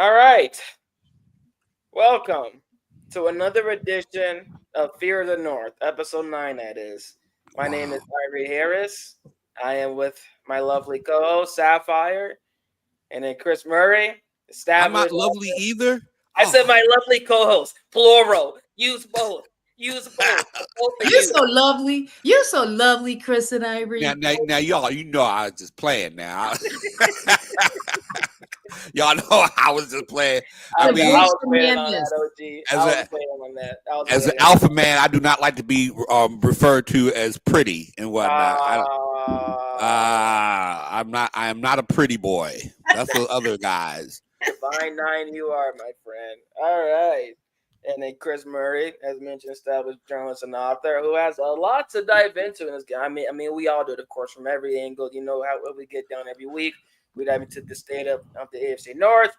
All right. Welcome to another edition of Fear of the North, episode 9, that is. My name is Wow. Ivory Harris. I am with my lovely co host, Sapphire, and then Chris Murray, I'm not established. lovely either. I said Oh. my lovely co host, plural. Use both. Use both. Both of You're you. so lovely. You're so lovely, Chris and now, Ivory. now, now, y'all, I was just playing now. Y'all know I was just playing. I I, The know, mean, I Grinch was from waiting on Memphis. that, OG. as I was a waiting on that. I was as an waiting on alpha man, I do not like to be referred to as pretty and that. whatnot. I am not a pretty boy. That's the other guys. Divine Nine, you are, my friend. All right. And then Chris Murray, as mentioned, established journalist and author, who has a lot to dive into in this game. I mean, we all do it, of course, from every angle. You know how what we get done every week. We dive into the state of the AFC North.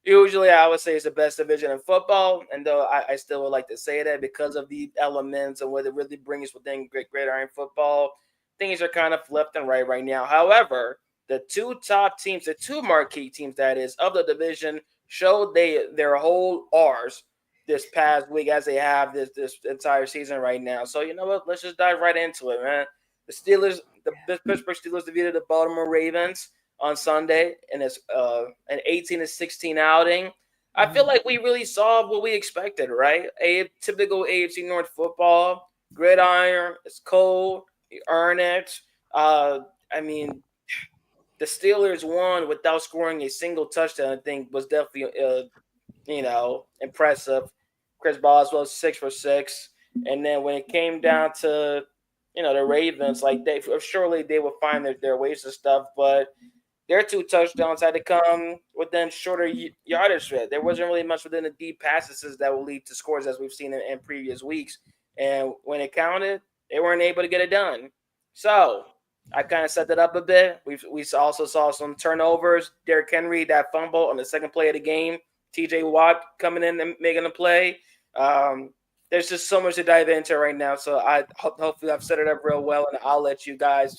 Usually, I would say it's the best division in football, and though I still would like to say that because of the elements and what it really brings within Great Iron football, things are kind of left and right now. However, the two top teams, the two marquee teams that is of the division, showed their whole R's this past week as they have this entire season right now. So you know what? Let's just dive right into it, man. The Pittsburgh Steelers defeated the Baltimore Ravens on Sunday in an 18-16 outing. I feel like we really saw what we expected, right? A typical AFC North football, gridiron, it's cold, you earn it. I mean, the Steelers won without scoring a single touchdown. I think was definitely impressive. Chris Boswell 6 for 6, and then when it came down to the Ravens, like they surely they would find their ways to stuff, but their two touchdowns had to come within shorter yardage. There wasn't really much within the deep passes that will lead to scores as we've seen in previous weeks. And when it counted, they weren't able to get it done. So I kind of set that up a bit. We also saw some turnovers. Derrick Henry, that fumble on the second play of the game. TJ Watt coming in and making a play. Um, there's just so much to dive into right now. So hopefully I've set it up real well, and I'll let you guys,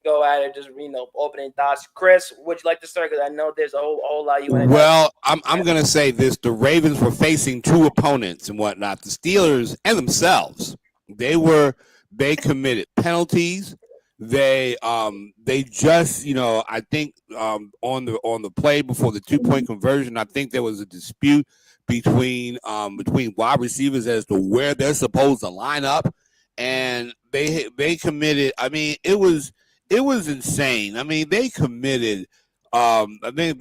go at it. Just opening thoughts. Chris, would you like to start? Because I know there's a whole lot you want to dive. Well, I'm gonna say this: the Ravens were facing two opponents and whatnot, the Steelers and themselves. They committed penalties. They just I think on the play before the 2 point conversion, I think there was a dispute between wide receivers as to where they're supposed to line up, and they committed. I mean, it was insane. I mean, they committed. I think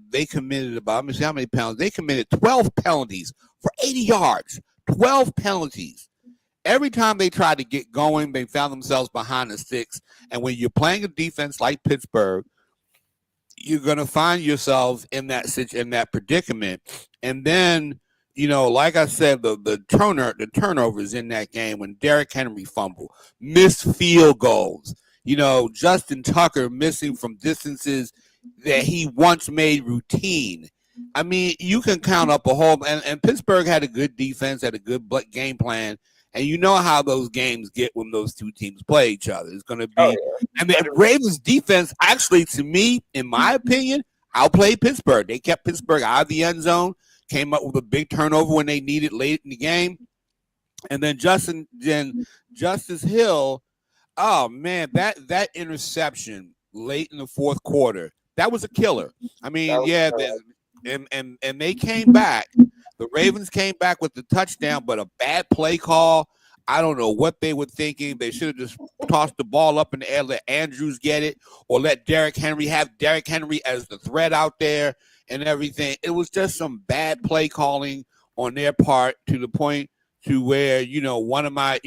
they committed about. Let me see how many penalties they committed. 12 penalties for 80 yards. 12 penalties. Every time they tried to get going, they found themselves behind the sticks. And when you're playing a defense like Pittsburgh, you're going to find yourselves in that predicament. And then, like I said, the turnovers in that game when Derrick Henry fumbled, missed field goals. Justin Tucker missing from distances that he once made routine. I mean, you can count up a whole, and Pittsburgh had a good defense, had a good game plan, and you know how those games get when those two teams play each other. It's going to Oh be, and the Ravens defense actually, to me, in my opinion, outplayed Pittsburgh. They kept Pittsburgh out of the end zone, came up with a big turnover when they needed late in the game, and then Justice Hill. Oh man, that interception late in the fourth quarter, that was a killer. I mean, yeah, and they came back. The Ravens came back with the touchdown, but a bad play call. I don't know what they were thinking. They should have just tossed the ball up in the air, let Andrews get it, or let Derrick Henry have Derrick Henry as the threat out there and everything. It was just some bad play calling on their part to the point to where one of my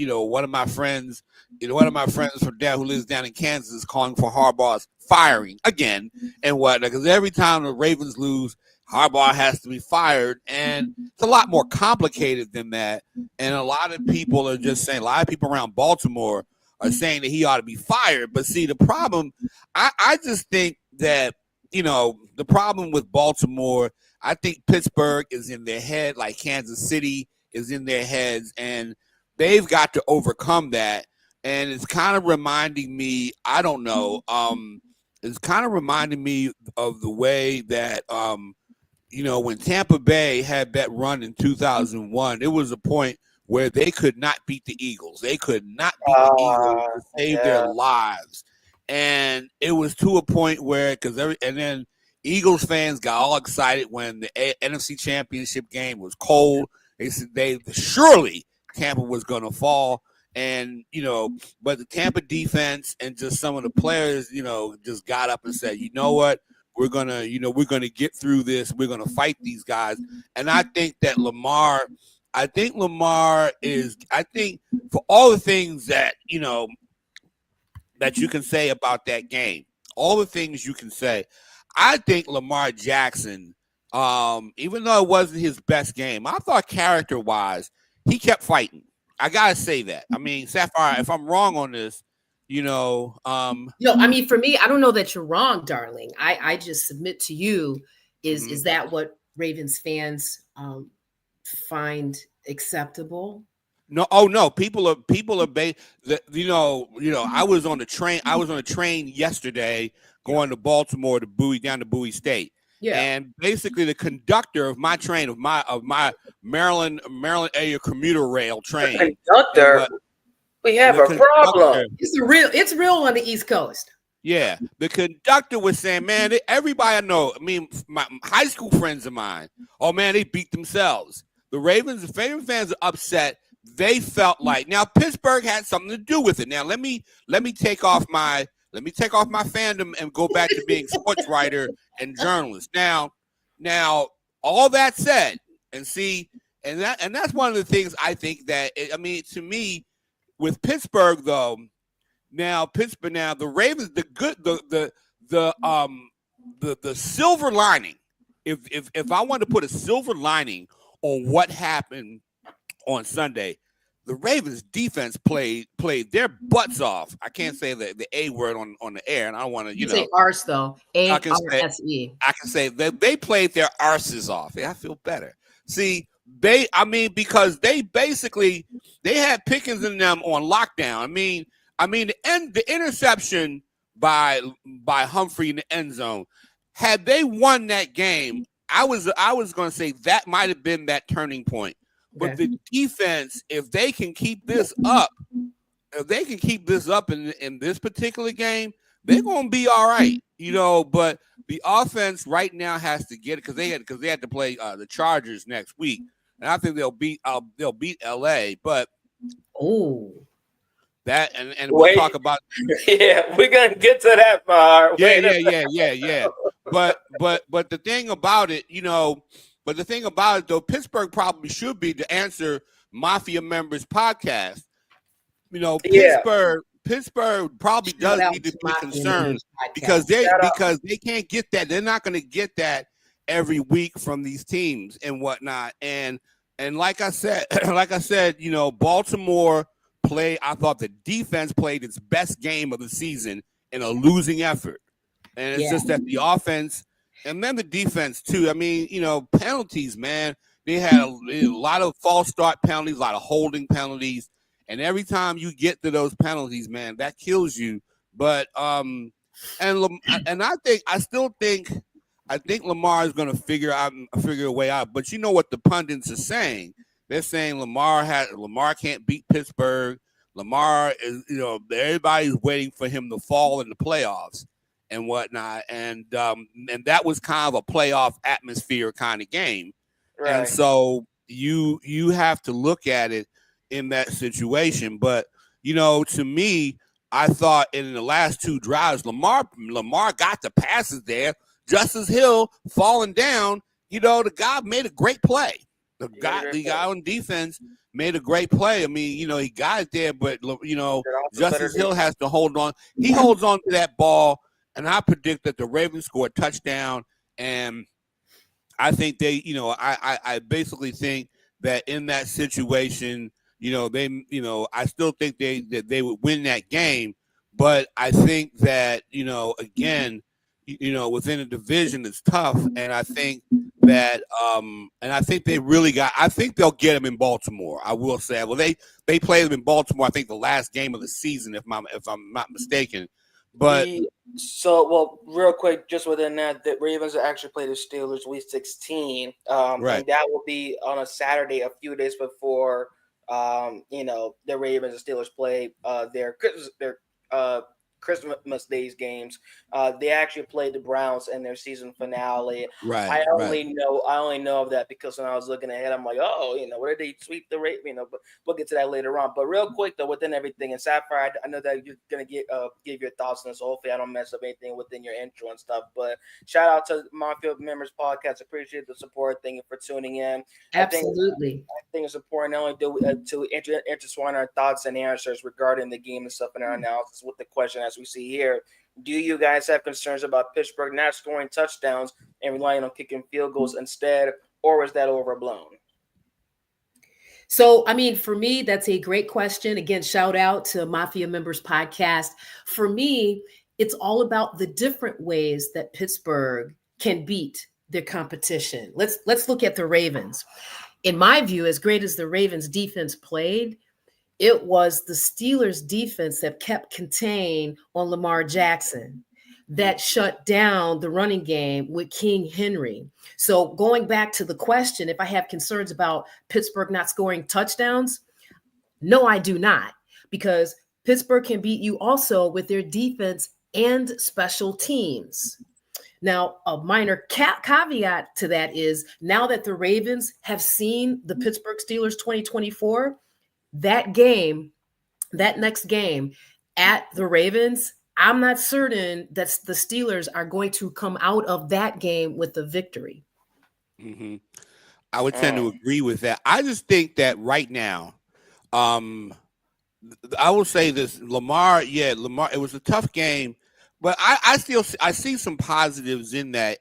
friends from down who lives down in Kansas is calling for Harbaugh's firing again and whatnot, because every time the Ravens lose, Harbaugh has to be fired, and it's a lot more complicated than that. And a lot of people are just saying, a lot of people around Baltimore are saying that he ought to be fired. But see, the problem, I just think that, the problem with Baltimore, I think Pittsburgh is in their head like Kansas City is in their heads, and they've got to overcome that. And it's kind of reminding me, I don't know, it's kind of reminding me of the way that when Tampa Bay had that run in 2001, it was a point where they could not beat the Eagles. They could not beat the Eagles to save their lives. And it was to a point where, and then Eagles fans got all excited when the NFC Championship game was cold. They said surely Tampa was going to fall. And, but the Tampa defense and just some of the players, just got up and said, you know what? We're going to get through this. We're going to fight these guys. And I think that Lamar for all the things that, that you can say about that game, all the things you can say, I think Lamar Jackson, even though it wasn't his best game, I thought character-wise, he kept fighting. I got to say that. I mean, Sapphire, if I'm wrong on this, No, I mean, for me, I don't know that you're wrong, darling. I just submit to you, is that what Ravens fans find acceptable? No, no. People are I was on the train yesterday going to Baltimore down to Bowie State. Yeah. And basically the conductor of my train, of my Maryland area commuter rail train. Conductor. We have a problem. It's real on the East Coast. Yeah. The conductor was saying, man, everybody I know, I mean, my high school friends of mine, oh man, they beat themselves. The Ravens fans are upset. They felt like, now Pittsburgh had something to do with it. Now let me take off my fandom and go back to being sports writer and journalist. Now, all that said, and that's one of the things I think that, to me, with Pittsburgh though, the Ravens, the silver lining, if I want to put a silver lining on what happened on Sunday, the Ravens defense played their butts off. I can't say the A word on the air, and I don't want to, you say arse though. A-R-S-E. I can say that they played their arses off. I feel better. See, because they had Pickens in them on lockdown. The interception by Humphrey in the end zone. Had they won that game, I was going to say that might have been that turning point. But the defense, if they can keep this up, in this particular game, they're going to be all right, But the offense right now has to get it because they had to play the Chargers next week, and I think they'll beat LA. But that and we'll talk about. Yeah, we're gonna get to that part. Yeah. But the thing about it, But the thing about it, though, Pittsburgh probably should be to answer Mafia Members podcast. Pittsburgh probably does need to be concerned because they can't get that. They're not going to get that every week from these teams and whatnot. And like I said, Baltimore played. I thought the defense played its best game of the season in a losing effort, and it's just that the offense. And then the defense, too. Penalties, man. They had a lot of false start penalties, a lot of holding penalties. And every time you get to those penalties, man, that kills you. But I think Lamar is going to figure a way out. But you know what the pundits are saying? They're saying Lamar can't beat Pittsburgh. Lamar is, everybody's waiting for him to fall in the playoffs and whatnot, and that was kind of a playoff atmosphere kind of game, right. And so you have to look at it in that situation. But to me, I thought in the last two drives, Lamar got the passes there. Justice Hill falling down, the guy made a great play. The guy on defense made a great play. He got it there, but Justice Hill has to hold on. He holds on to that ball. And I predict that the Ravens score a touchdown, and I think I basically think that in that situation, I still think that they would win that game, but I think that again, within a division it's tough, and I think that I think they'll get them in Baltimore. I will say, well, they played them in Baltimore. I think the last game of the season, if I'm not mistaken. But real quick, just within that, the Ravens actually play the Steelers week 16, right. and that will be on a Saturday, a few days before, the Ravens and Steelers play their Christmas Day's games. They actually played the Browns in their season finale. Right. I only know of that because when I was looking ahead, I'm like, what did they sweep the Ravens? But we'll get to that later on. But real quick though, within everything, and Sapphire, I know that you're gonna give your thoughts on this. So hopefully, I don't mess up anything within your intro and stuff. But shout out to Mafia Members Podcast. Appreciate the support. Thank you for tuning in. Absolutely. I think it's important not only to intertwine our thoughts and answers regarding the game and stuff in our analysis with the question as we see here. Do you guys have concerns about Pittsburgh not scoring touchdowns and relying on kicking field goals instead, or is that overblown? So, I mean, for me, that's a great question. Again, shout out to Mafia Members Podcast. For me, it's all about the different ways that Pittsburgh can beat their competition. Let's look at the Ravens. In my view, as great as the Ravens defense played, it was the Steelers defense that kept contained on Lamar Jackson, that shut down the running game with King Henry. So going back to the question, if I have concerns about Pittsburgh not scoring touchdowns, no, I do not, because Pittsburgh can beat you also with their defense and special teams. Now, a minor caveat to that is now that the Ravens have seen the Pittsburgh Steelers 2024, that next game at the Ravens, I'm not certain that the Steelers are going to come out of that game with a victory. Mm-hmm. I would tend to agree with that. I just think that right now, I will say this: Lamar, it was a tough game, but I see some positives in that.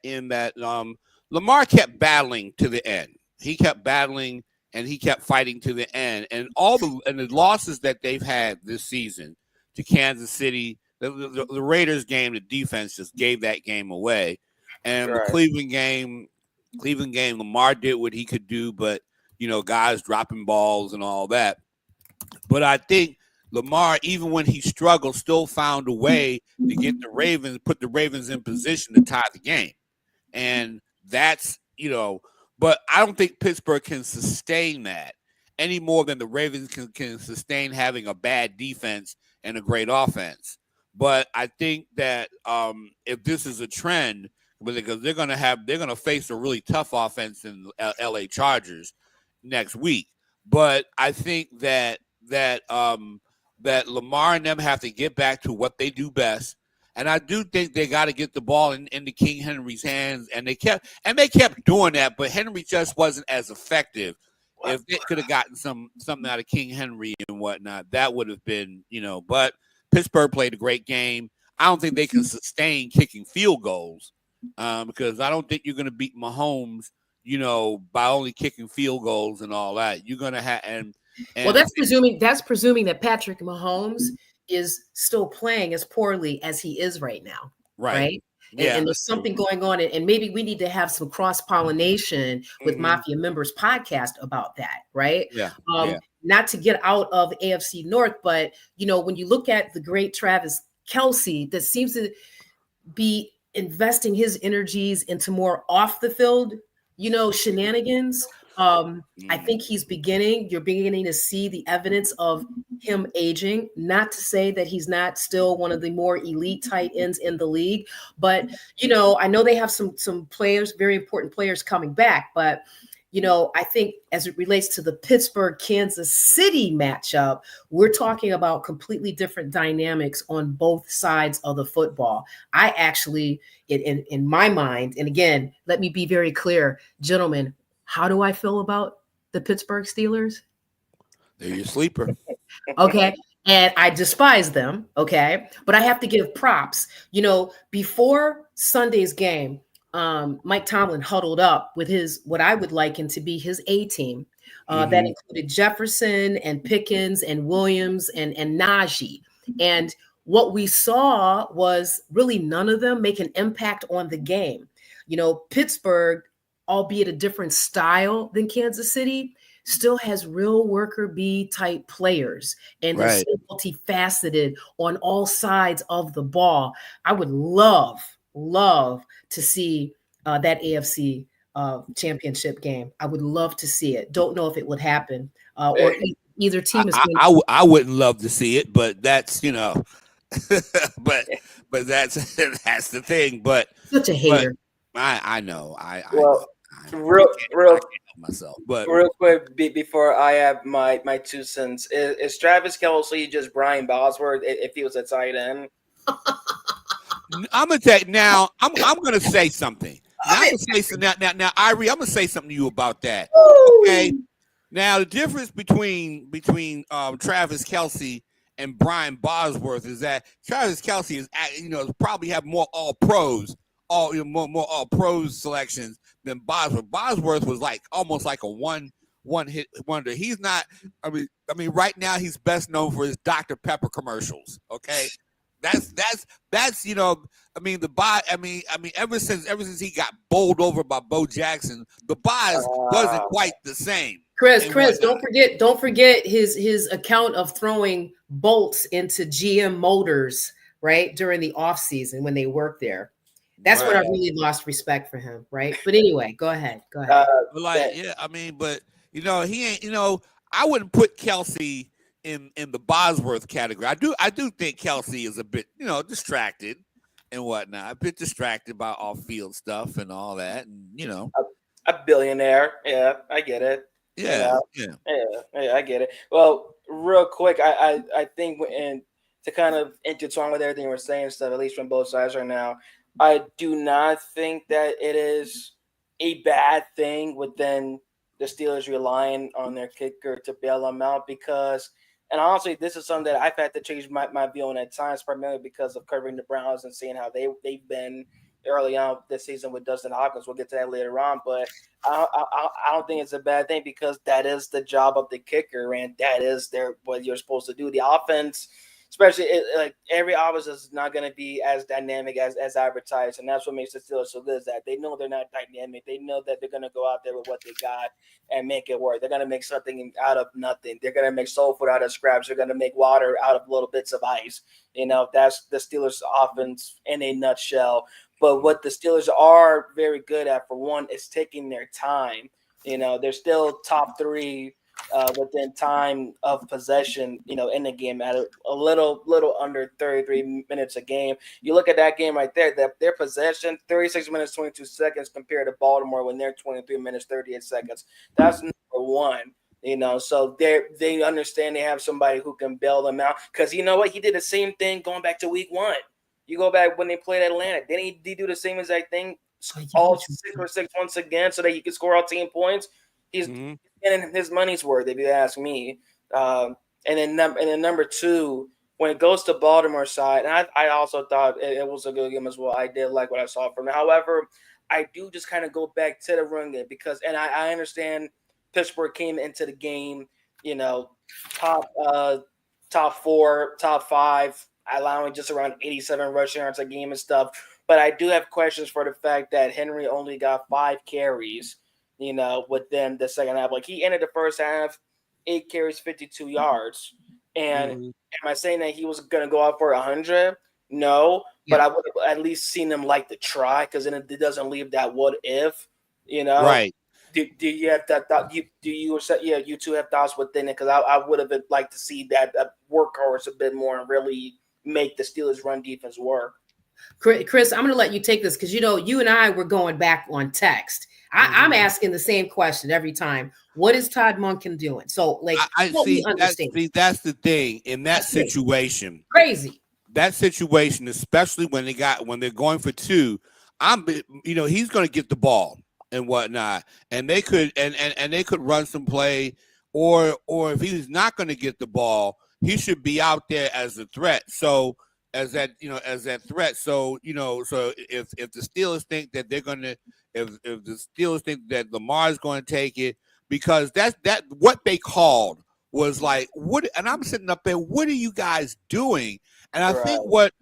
Lamar kept battling to the end. He kept battling and he kept fighting to the end. And the losses that they've had this season to Kansas City. The Raiders game, the defense just gave that game away. And the Cleveland game, Lamar did what he could do, but, guys dropping balls and all that. But I think Lamar, even when he struggled, still found a way to get put the Ravens in position to tie the game. And that's, but I don't think Pittsburgh can sustain that any more than the Ravens can sustain having a bad defense and a great offense. But I think that if this is a trend, because they're going to face a really tough offense in LA Chargers next week. But I think that Lamar and them have to get back to what they do best. And I do think they got to get the ball into King Henry's hands. And they kept doing that, but Henry just wasn't as effective. If they could have gotten something out of King Henry and whatnot, that would have been, but Pittsburgh played a great game. I don't think they can sustain kicking field goals because I don't think you're going to beat Mahomes, by only kicking field goals and all that. You're going to have and well, that's presuming that Patrick Mahomes is still playing as poorly as he is right now, right? Yeah, and there's something going on, and maybe we need to have some cross-pollination with Mafia Members Podcast about that, right? Yeah. Not to get out of AFC North, but when you look at the great Travis Kelce, that seems to be investing his energies into more off the field, shenanigans. I think you're beginning to see the evidence of him aging. Not to say that he's not still one of the more elite tight ends in the league, but I know they have some players, very important players coming back, but I think as it relates to the Pittsburgh-Kansas City matchup, we're talking about completely different dynamics on both sides of the football. I actually, in my mind, and again, let me be very clear, gentlemen, how do I feel about the Pittsburgh Steelers? They're your sleeper. Okay. And I despise them. Okay. But I have to give props. Before Sunday's game, Mike Tomlin huddled up with what I would liken to be his A team. That included Jefferson and Pickens and Williams and Najee. And what we saw was really none of them make an impact on the game. Pittsburgh, albeit a different style than Kansas City, still has real worker bee type players, and they're still multifaceted on all sides of the ball. I would love to see that AFC championship game. I would love to see it. Don't know if it would happen, or either team is. I wouldn't love to see it, but that's but that's the thing. But such a hater. I know. Real myself, but real quick before I have my 2 cents, is Travis Kelce just Brian Bosworth if he was a tight end? I'm gonna take now. I'm gonna say something. Now, Irie, I'm gonna say something to you about that. Okay. Now the difference between Travis Kelce and Brian Bosworth is that Travis Kelce is probably have more all pros, more all pros selections than Bosworth. Bosworth was like almost like a one hit wonder. He's not. I mean, right now he's best known for his Dr. Pepper commercials. Okay. That's ever since he got bowled over by Bo Jackson, the Boz wasn't quite the same. Chris, don't forget his account of throwing bolts into GM Motors, right, during the off season when they worked there. That's when I really lost respect for him, right? But anyway, go ahead. But he ain't. I wouldn't put Kelce in the Bosworth category. I do think Kelce is a bit, distracted and whatnot. A bit distracted by off-field stuff and all that, and a billionaire. Yeah, I get it. Yeah, I get it. Well, real quick, I think, and to kind of intertwine with everything we're saying, stuff at least from both sides right now, I do not think that it is a bad thing within the Steelers relying on their kicker to bail them out because. And honestly, this is something that I've had to change my view on at times, primarily because of covering the Browns and seeing how they've been early on this season with Dustin Hopkins. We'll get to that later on, but I don't think it's a bad thing because that is the job of the kicker, and that is what you're supposed to do. The offense, especially like every offense, is not going to be as dynamic as advertised, and that's what makes the Steelers so good. Is that they know they're not dynamic. They know that they're going to go out there with what they got and make it work. They're going to make something out of nothing. They're going to make soul food out of scraps. They're going to make water out of little bits of ice. That's the Steelers offense in a nutshell. But what the Steelers are very good at, for one, is taking their time. They're still top 3 within time of possession, in the game at a little under 33 minutes a game. You look at that game right there, their possession, 36 minutes, 22 seconds compared to Baltimore when they're 23 minutes, 38 seconds. That's number one. So they understand they have somebody who can bail them out. Because you know what? He did the same thing going back to week 1. You go back when they played Atlanta. Didn't he do the same exact thing? All 6 or 6 once again so that he could score all 10 points. He's getting his money's worth, if you ask me. And then number 2, when it goes to Baltimore side, and I also thought it was a good game as well. I did like what I saw from it. However, I do just kind of go back to the run game because, and I understand Pittsburgh came into the game, top 4, top 5, allowing just around 87 rushing yards a game and stuff. But I do have questions for the fact that Henry only got 5 carries, within the second half. Like, he ended the first half, 8 carries, 52 yards. And am I saying that he was going to go out for 100? No, but I would have at least seen him like to try, because then it doesn't leave that what if, Right. Do you have that thought? You two have thoughts within it? Because I would have liked to see that workhorse a bit more and really make the Steelers run defense work. Chris, I'm going to let you take this because, you and I were going back on text. I'm asking the same question every time. What is Todd Monken doing? So, like, I see. That's the thing in that situation. Crazy. That situation, especially when they're going for 2, he's going to get the ball and whatnot, and they could and they could run some play, or if he's not going to get the ball, he should be out there as a threat. So as that threat. So so if the Steelers think that they're going to, if the Steelers think that Lamar's going to take it, because that what they called was like, what? And I'm sitting up there, what are you guys doing? And I think what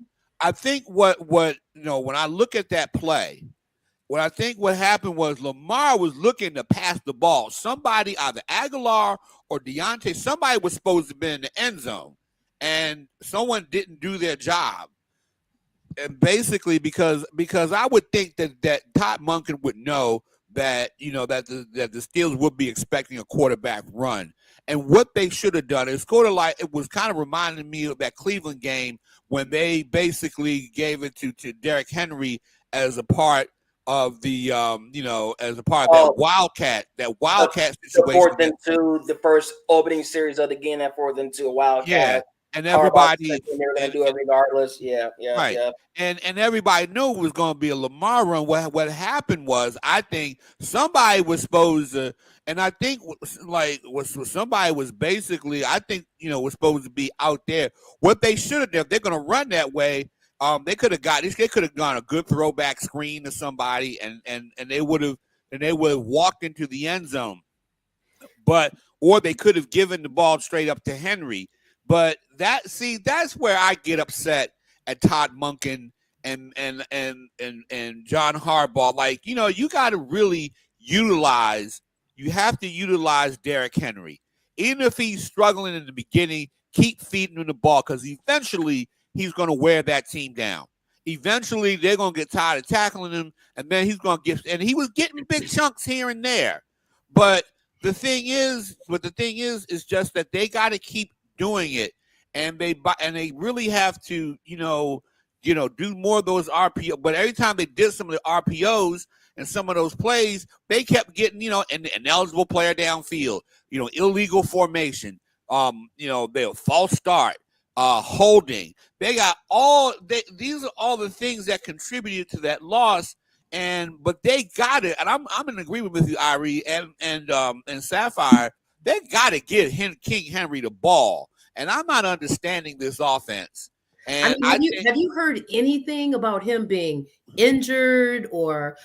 when I look at that play, what happened was Lamar was looking to pass the ball. Somebody, either Aguilar or Deontay, somebody was supposed to be in the end zone, and someone didn't do their job. And basically, because I would think that Todd Monken would know that that the Steelers would be expecting a quarterback run, and what they should have done is sort of like, it was kind of reminding me of that Cleveland game when they basically gave it to Derrick Henry as a part of the as a part of that Wildcat situation. The 4th and 2, the first opening series of the game, that 4th and 2 Wildcat. Yeah. And everybody, they were going to do it regardless. Yeah. Right. And everybody knew it was going to be a Lamar run. What happened was, I think somebody was supposed to, and I think somebody was basically, I think, was supposed to be out there. What they should have done, if they're going to run that way, they could have gone a good throwback screen to somebody, and they would have walked into the end zone. Or they could have given the ball straight up to Henry. But that's where I get upset at Todd Monken and John Harbaugh. Like, you got to really utilize Derrick Henry. Even if he's struggling in the beginning, keep feeding him the ball, because eventually he's going to wear that team down. Eventually they're going to get tired of tackling him, and then he's going to and he was getting big chunks here and there. But the thing is just that they got to keep doing it, and they really have to do more of those RPO. But every time they did some of the RPOs and some of those plays, they kept getting an ineligible player downfield, illegal formation, they'll false start, holding. They got these are all the things that contributed to that loss. But they got it, and I'm in agreement with you, Irie and Sapphire. They got to get King Henry the ball, and I'm not understanding this offense. And have you heard anything about him being injured or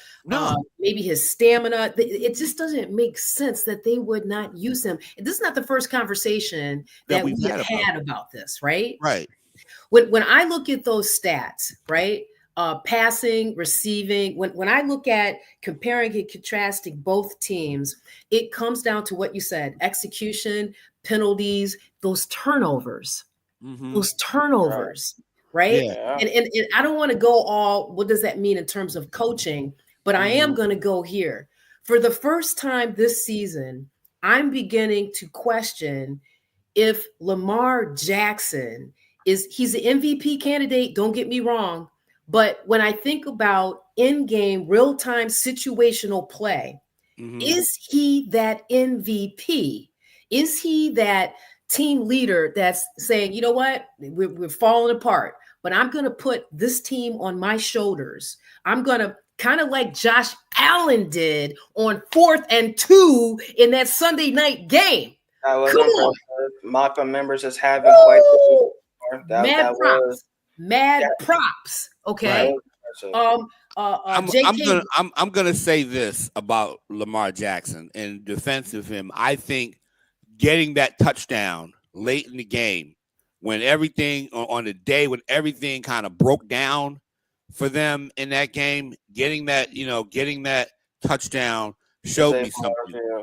maybe his stamina? It just doesn't make sense that they would not use him. This is not the first conversation that we have had about this, right? Right. When I look at those stats, right? Passing, receiving, when I look at comparing and contrasting both teams, it comes down to what you said: execution, penalties, those turnovers. Mm-hmm. Those turnovers, right? Yeah. And I don't want to go all, what does that mean in terms of coaching? But I am going to go here. For the first time this season, I'm beginning to question if Lamar Jackson he's an MVP candidate, don't get me wrong. But when I think about in-game, real-time situational play, is he that MVP? Is he that team leader that's saying, you know what, we're falling apart, but I'm going to put this team on my shoulders. I'm going to, kind of like Josh Allen did on 4th and 2 in that Sunday night game. That was impressive. Malcolm members is having quite mad props. Okay. Right. I'm gonna say this about Lamar Jackson in defense of him. I think getting that touchdown late in the game, when everything on the day when everything kind of broke down for them in that game, getting that touchdown showed me something. Yeah.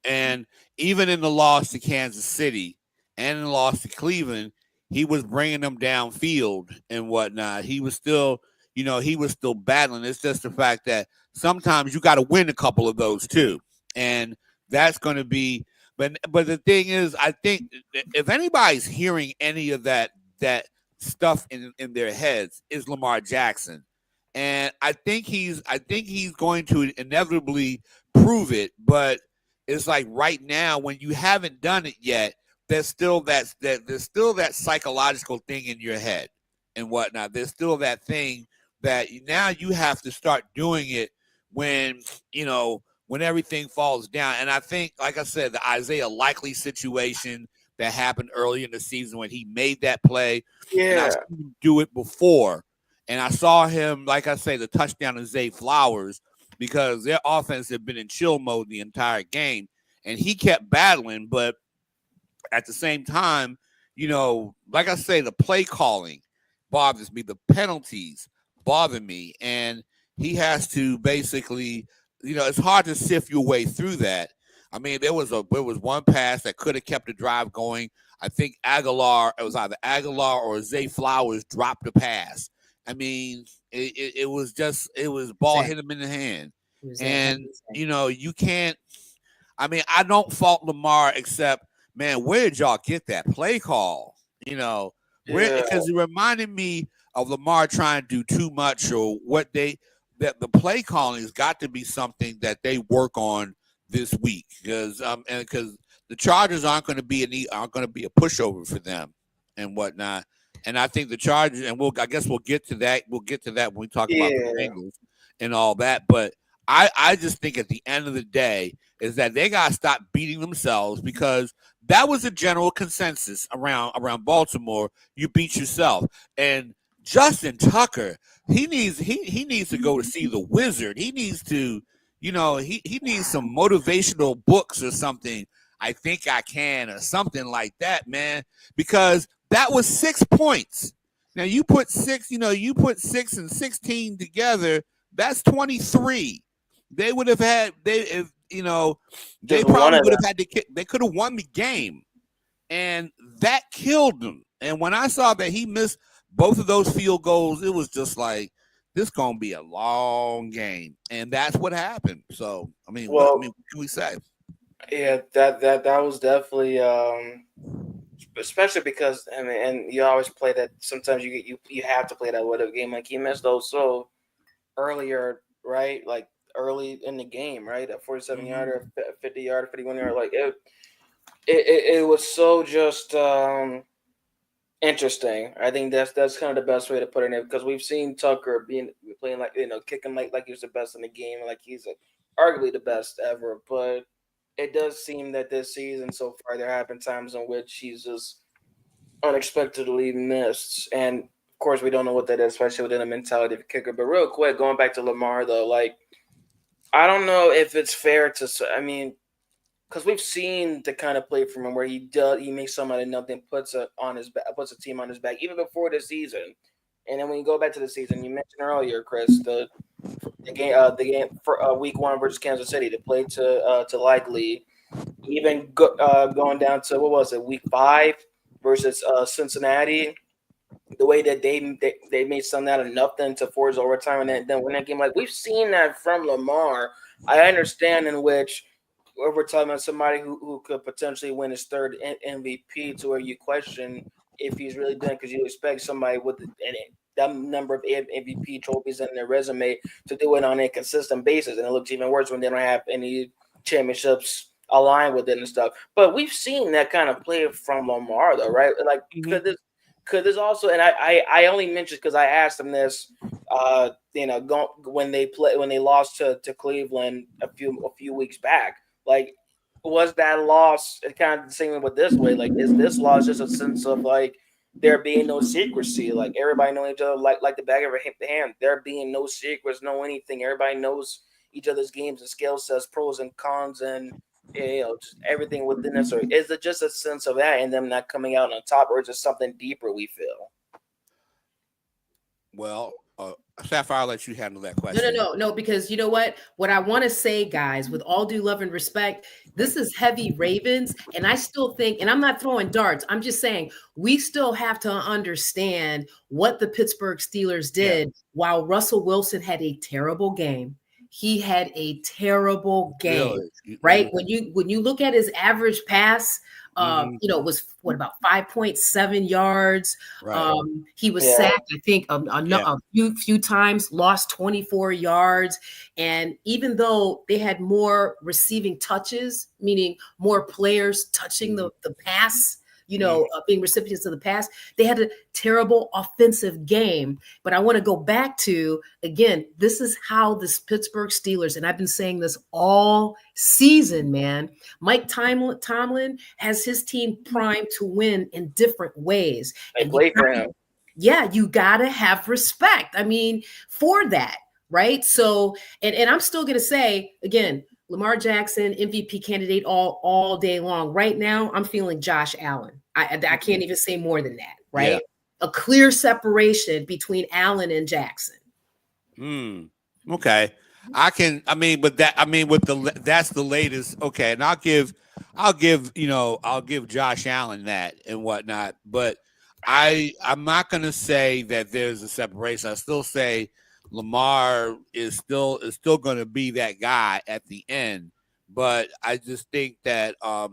And even in the loss to Kansas City and in the loss to Cleveland, he was bringing them downfield and whatnot. He was still battling. It's just the fact that sometimes you got to win a couple of those too, and that's going to be. But the thing is, I think if anybody's hearing any of that stuff in their heads, is Lamar Jackson, and I think he's going to inevitably prove it. But it's like right now, when you haven't done it yet, there's still that psychological thing in your head and whatnot. There's still that thing that now you have to start doing it when everything falls down. And I think, like I said, the Isaiah Likely situation that happened early in the season when he made that play. Yeah. And I seen him do it before. And I saw him, like I say, the touchdown to Zay Flowers, because their offense had been in chill mode the entire game. And he kept battling, but at the same time, like I say, the play calling bothers me. The penalties bother me. And he has to basically, it's hard to sift your way through that. I mean, there was one pass that could have kept the drive going. I think it was either Aguilar or Zay Flowers dropped the pass. I mean, it was ball hit him in the hand. And, you can't, I mean, I don't fault Lamar except, man, where did y'all get that play call? Because it reminded me of Lamar trying to do too much, or that the play calling has got to be something that they work on this week, because the Chargers aren't going to be a pushover for them and whatnot. And I think the Chargers, and I guess we'll get to that. We'll get to that when we talk about the Bengals and all that. But I just think at the end of the day is that they got to stop beating themselves, because that was a general consensus around Baltimore. You beat yourself. And Justin Tucker, he needs to go to see the wizard. He needs to, he needs some motivational books or something. I think I can, or something like that, man, because that was 6 points. Now you put 6 and 16 together, that's 23. They would have had, they probably would have had to kick. They could have won the game, and that killed them. And when I saw that he missed both of those field goals, it was just like, this gonna be a long game, and that's what happened. So, I mean, what can we say? Yeah, that was definitely, especially because and you always play that. Sometimes you have to play that with a game. Like, he missed those so earlier, right? Like early in the game, right? A 47-yarder, 50-yarder, 51-yarder. Like it was so just interesting. I think that's kind of the best way to put it in, because we've seen Tucker playing like, kicking like he's the best in the game, like he's arguably the best ever. But it does seem that this season so far, there have been times in which he's just unexpectedly missed. And of course, we don't know what that is, especially within the mentality of a kicker. But real quick, going back to Lamar, though, like, I don't know if it's fair to say, I mean, because we've seen the kind of play from him where he makes somebody nothing, puts a team on his back, even before the season. And then when you go back to the season, you mentioned earlier, Chris, the game for week 1 versus Kansas City, to play to Likely, even going down to, what was it, week 5 versus Cincinnati, the way that they made something out of nothing to force overtime and then win that game. Like, we've seen that from Lamar. I understand in which we're talking about somebody who could potentially win his 3rd MVP, to where you question if he's really done, because you expect somebody with that number of MVP trophies in their resume to do it on a consistent basis. And it looks even worse when they don't have any championships aligned with it and stuff. But we've seen that kind of play from Lamar, though, right? Like, could this also, and I only mentioned because I asked him this, when they lost to Cleveland a few weeks back. Like, was that loss kind of the same with this way? Like, is this loss just a sense of like there being no secrecy? Like, everybody knowing each other like the back of their hand. There being no secrets, no anything. Everybody knows each other's games and skill sets, pros and cons, and just everything within this. Or is it just a sense of that and them not coming out on top, or is it something deeper we feel? Well, Sapphire, I'll let you handle that question. No, because you know what I want to say, guys, with all due love and respect, this is heavy Ravens, and I still think, and I'm not throwing darts, I'm just saying we still have to understand what the Pittsburgh Steelers did while Russell Wilson had a terrible game. He had a terrible game, right? When you look at his average pass, was about 5.7 yards. Right. He was sacked, I think, a few times, lost 24 yards. And even though they had more receiving touches, meaning more players touching the pass, being recipients of the pass, they had a terrible offensive game. But I want to go back to, again, this is how this Pittsburgh Steelers, and I've been saying this all season, man. Mike Tomlin has his team primed to win in different ways. They play for him. Yeah, you got to have respect. I mean, for that, right? So, and I'm still going to say, again, Lamar Jackson, MVP candidate all day long. Right now, I'm feeling Josh Allen. I can't even say more than that, right? Yeah. A clear separation between Allen and Jackson. Okay. But that's the latest. Okay. And I'll give Josh Allen that and whatnot. But I'm not going to say that there's a separation. I still say Lamar is still going to be that guy at the end. But I just think that, I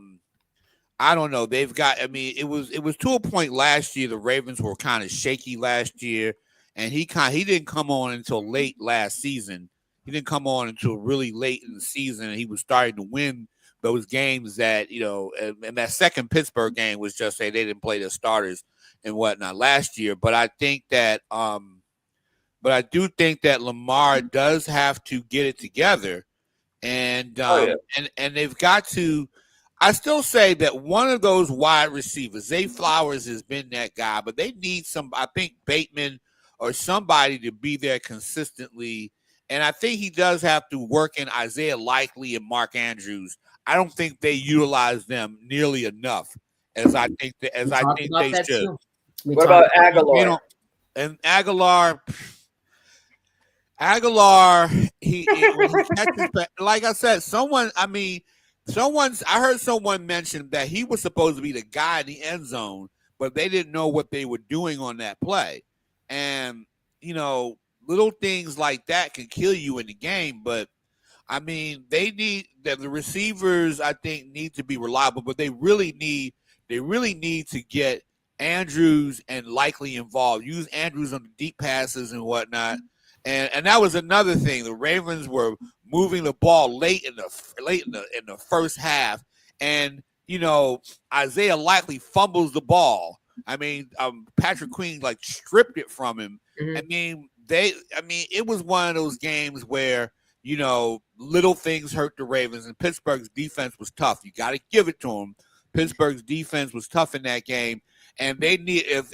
don't know. It was to a point last year. The Ravens were kind of shaky last year, and he didn't come on until late last season. He didn't come on until really late in the season, and he was starting to win those games that and that second Pittsburgh game was just say they didn't play their starters and whatnot last year. But I do think that Lamar does have to get it together, and and they've got to. I still say that one of those wide receivers, Zay Flowers has been that guy, but they need I think Bateman or somebody to be there consistently. And I think he does have to work in Isaiah Likely and Mark Andrews. I don't think they utilize them nearly enough as I think they should. What about Aguilar? And Aguilar, he catches, like I said, I heard someone mention that he was supposed to be the guy in the end zone, but they didn't know what they were doing on that play. And, little things like that can kill you in the game. But, the receivers, I think, need to be reliable, but they really need to get Andrews and Likely involved. Use Andrews on the deep passes and whatnot. And that was another thing. The Ravens were moving the ball late in the first half, and Isaiah Likely fumbles the ball. Patrick Queen stripped it from him. Mm-hmm. It was one of those games where little things hurt the Ravens, and Pittsburgh's defense was tough. You got to give it to them. Pittsburgh's defense was tough in that game, and they need if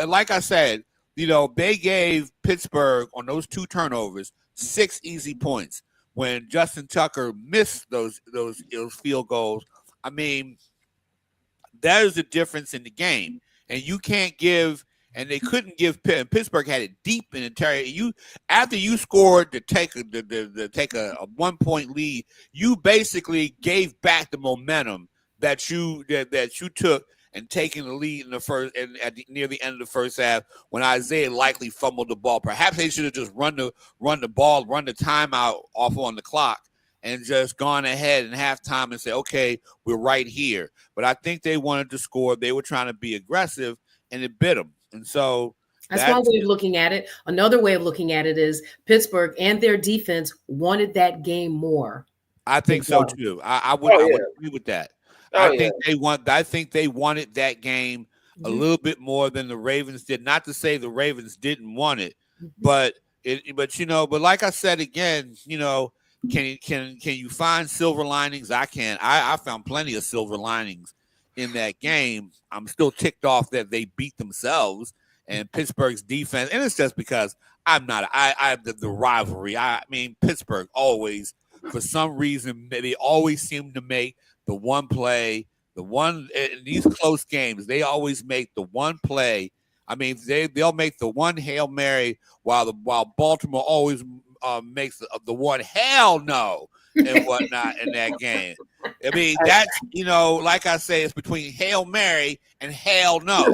like I said. They gave Pittsburgh on those 2 turnovers 6 easy points when Justin Tucker missed those field goals. That is the difference in the game, and you can't give. And they couldn't give. Pittsburgh had it deep in the territory. After you scored to take a 1-point lead, you basically gave back the momentum that you took. And taking the lead in the first and near the end of the first half when Isaiah Likely fumbled the ball. Perhaps they should have just run the timeout off on the clock and just gone ahead in halftime and say, okay, we're right here. But I think they wanted to score. They were trying to be aggressive, and it bit them. And so that's one way of looking at it. Another way of looking at it is Pittsburgh and their defense wanted that game more. I think so too. I would agree with that. I think they wanted that game a little bit more than the Ravens did. Not to say the Ravens didn't want it, but like I said again, can you find silver linings? I can. I found plenty of silver linings in that game. I'm still ticked off that they beat themselves and Pittsburgh's defense, and it's just because I have the rivalry. Pittsburgh always, for some reason, they always seem to make the one play, in these close games, they always make the one play. They'll make the one Hail Mary while Baltimore always makes the one hell no and whatnot in that game. That's like I say, it's between Hail Mary and hell no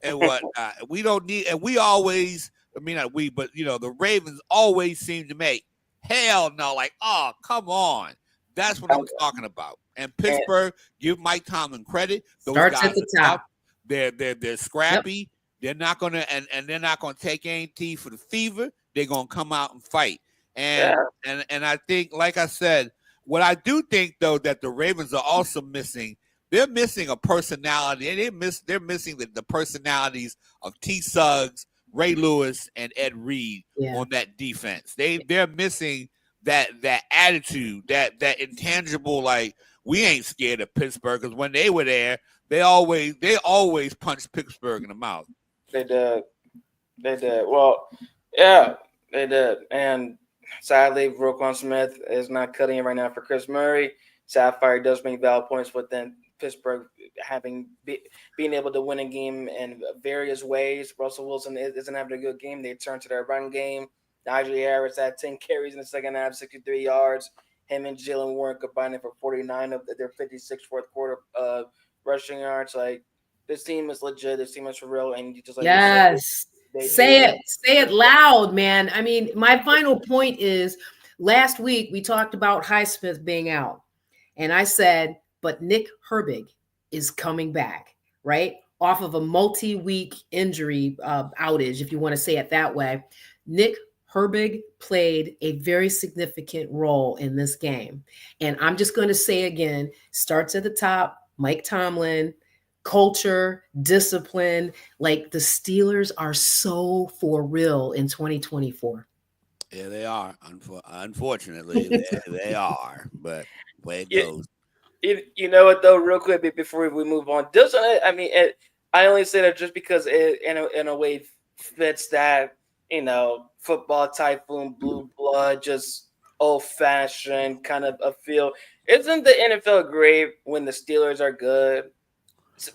and whatnot. We don't need, and we always, not we, but the Ravens always seem to make hell no, like, oh, come on. That's what I'm talking about. And Pittsburgh, give Mike Tomlin credit. Those starts guys at the top. They're scrappy. Yep. They're not gonna and they're not gonna take anything for the fever. They're gonna come out and fight. And I think, like I said, what I do think though that the Ravens are also missing, they're missing a personality. And they're missing the personalities of T. Suggs, Ray Lewis, and Ed Reed on that defense. They're missing that attitude, that intangible, like, we ain't scared of Pittsburgh, because when they were there, they always punched Pittsburgh in the mouth. They did. Well, yeah, they did. And sadly, Roquan Smith is not cutting it right now for Chris Murray. Sapphire does make valid points, but then Pittsburgh being able to win a game in various ways. Russell Wilson isn't having a good game. They turn to their run game. Najee Harris had 10 carries in the second half, 63 yards. Him and Jalen Warren combining for 49 of their 56 fourth quarter rushing yards. Like, this team is legit. This team is for real. And just like yes, say it loud, man. I mean, my final point is last week we talked about Highsmith being out. And I said, but Nick Herbig is coming back, right? Off of a multi-week injury outage, if you want to say it that way. Nick Herbig played a very significant role in this game. And I'm just going to say again, starts at the top, Mike Tomlin, culture, discipline. Like, the Steelers are so for real in 2024. Yeah, they are. Unfortunately, they are. But way it goes. You know what, though, real quick before we move on. I mean, I only say that just because it, in a way, fits that, football typhoon, blue blood, just old-fashioned kind of a feel. Isn't the NFL great when the Steelers are good?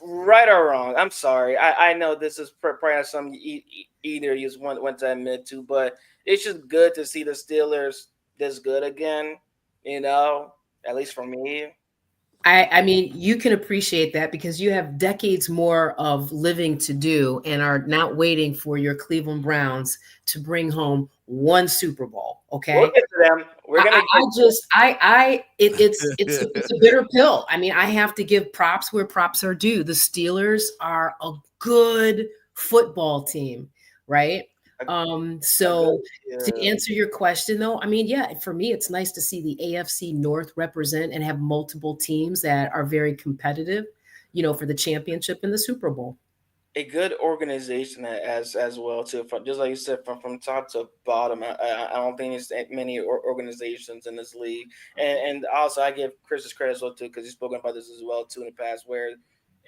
Right or wrong? I'm sorry. I know this is probably something either you want to admit to, but it's just good to see the Steelers this good again, at least for me. I mean, you can appreciate that because you have decades more of living to do and are not waiting for your Cleveland Browns to bring home one Super Bowl. Okay. We'll get to them. We're gonna. It's a bitter pill. I mean, I have to give props where props are due. The Steelers are a good football team, right? So to answer your question, though, I mean, yeah, for me, it's nice to see the AFC North represent and have multiple teams that are very competitive, for the championship and the Super Bowl. A good organization as well too. Just like you said, from top to bottom, I don't think there's many organizations in this league. And also I give Chris credit as well too, because he's spoken about this as well too in the past. Where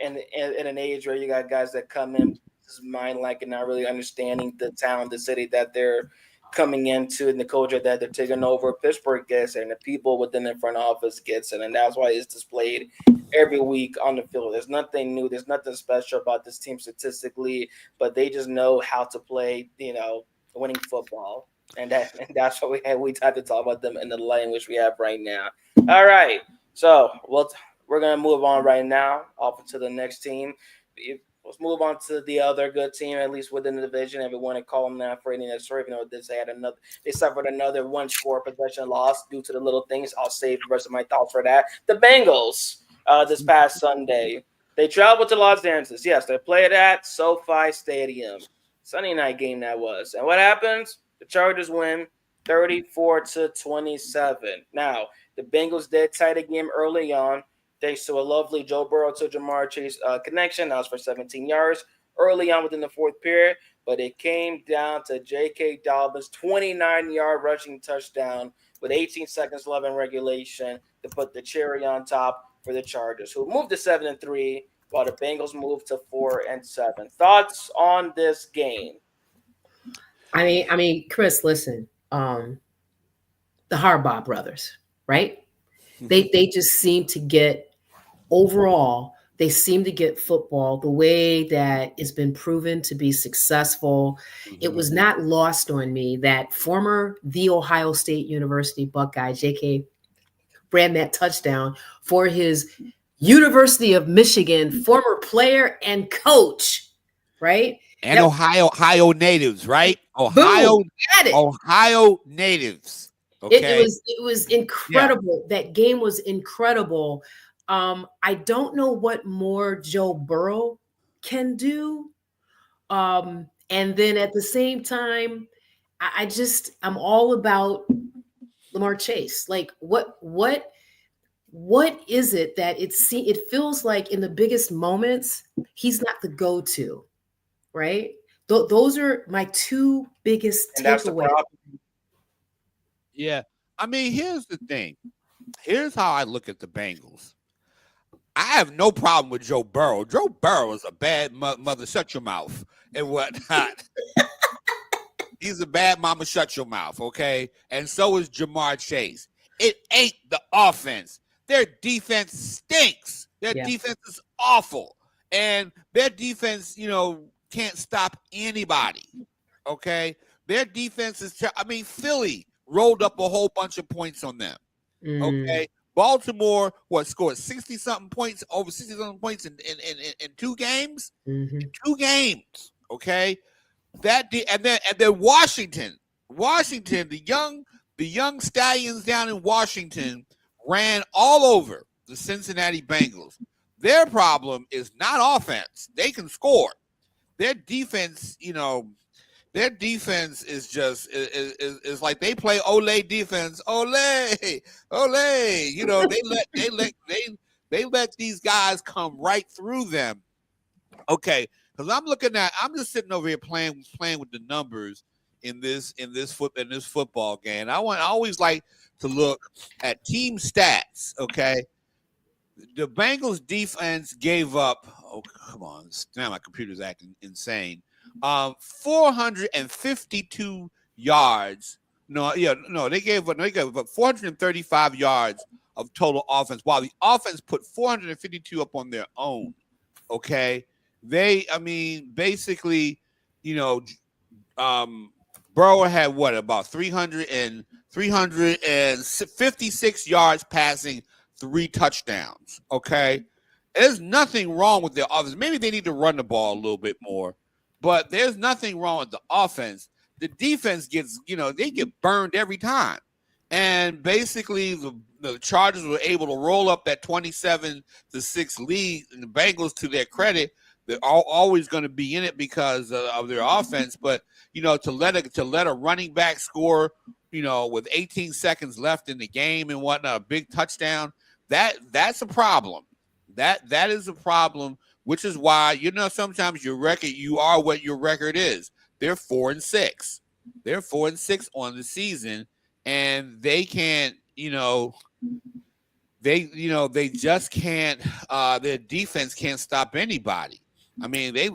in an age where you got guys that come in mind like and not really understanding the town, the city that they're coming into, and the culture that they're taking over. Pittsburgh gets it, and the people within the front office gets it, and that's why it's displayed every week on the field. There's nothing new, there's nothing special about this team statistically, but they just know how to play, winning football, and that's what we have to talk about them in the language we have right now. All right, so we're gonna move on right now off to the next team. Let's move on to the other good team, at least within the division. If we want to call them that for any story, they suffered another one-score possession loss due to the little things. I'll save the rest of my thoughts for that. The Bengals, this past Sunday, they traveled to Los Angeles. Yes, they played at SoFi Stadium. Sunday night game that was. And what happens? The Chargers win 34-27. Now, the Bengals did tie the game early on. Thanks to a lovely Joe Burrow to Jamar Chase connection. That was for 17 yards early on within the fourth period. But it came down to J.K. Dobbins' 29-yard rushing touchdown with 18 seconds left in regulation to put the cherry on top for the Chargers, who moved to 7-3, while the Bengals moved to 4-7. Thoughts on this game? I mean, Chris, listen. The Harbaugh brothers, right? They just seem to get. Overall, they seem to get football the way that it's been proven to be successful. Mm-hmm. It was not lost on me that former The Ohio State University Buckeye, J.K., ran that touchdown for his University of Michigan former player and coach, right? And Ohio natives, right? Ohio natives. Okay. It was incredible. Yeah. That game was incredible. I don't know what more Joe Burrow can do. And then at the same time, I'm all about Lamar Chase. Like what is it that it feels like in the biggest moments, he's not the go-to, right? Those are my two biggest takeaways. Yeah. I mean, here's the thing. Here's how I look at the Bengals. I have no problem with Joe Burrow. Joe Burrow is a bad mother, shut your mouth and whatnot. He's a bad mama, shut your mouth, okay? And so is Jamar Chase. It ain't the offense. Their defense stinks. Their defense is awful. And their defense, can't stop anybody, okay? Their defense is. Philly rolled up a whole bunch of points on them. Okay, Baltimore scored 60-something points, over 60-something points in 2 games. Mm-hmm. 2 games. Okay, and then Washington, the young Stallions down in Washington ran all over the Cincinnati Bengals. Their problem is not offense; they can score. Their defense, their defense is just is like they play ole defense. Ole. They let these guys come right through them. Okay, because I'm just sitting over here playing with the numbers in this football game. I always like to look at team stats. Okay, the Bengals defense gave up. Oh, come on! Now my computer's acting insane. 452 yards. They gave up 435 yards of total offense, while the offense put 452 up on their own. Okay, basically, Burrow had about 356 yards passing, 3 touchdowns. Okay, there's nothing wrong with their offense. Maybe they need to run the ball a little bit more. But there's nothing wrong with the offense. The defense gets, they get burned every time. And basically, the Chargers were able to roll up that 27-6 lead. And the Bengals, to their credit, they're always going to be in it because of their offense. But, to let a running back score, with 18 seconds left in the game and whatnot, a big touchdown, that's a problem. That is a problem. Which is why, sometimes your record, you are what your record is. They're 4-6. They're 4-6 on the season, and they can't, they just can't. Their defense can't stop anybody. They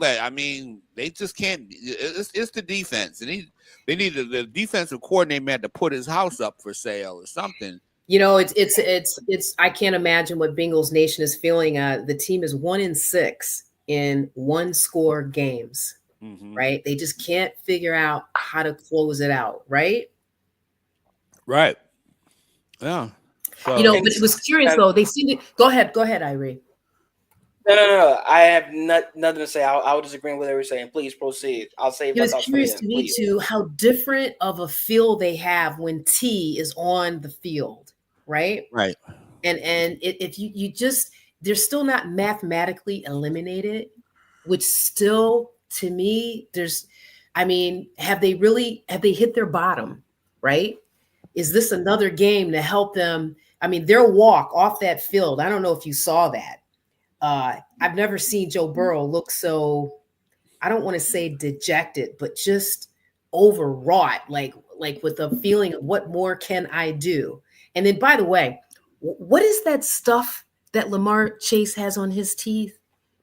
just can't. It's the defense, and they need the defensive coordinator man to put his house up for sale or something. It's I can't imagine what Bengals Nation is feeling. The team is 1-6 in 1-score games, right? They just can't figure out how to close it out, right? Right. Yeah. But it was curious though. They seem to go ahead, Irene. No. I have nothing to say. I would disagree with what they were saying. Please proceed. I'll say. It was curious to me too how different of a feel they have when T is on the field. Right. And if you just, they're still not mathematically eliminated, which still, to me, have they hit their bottom? Right. Is this another game to help them? Their walk off that field. I don't know if you saw that. I've never seen Joe Burrow look so, I don't want to say dejected, but just overwrought, like with a feeling of what more can I do? And then, by the way, what is that stuff that Lamar Chase has on his teeth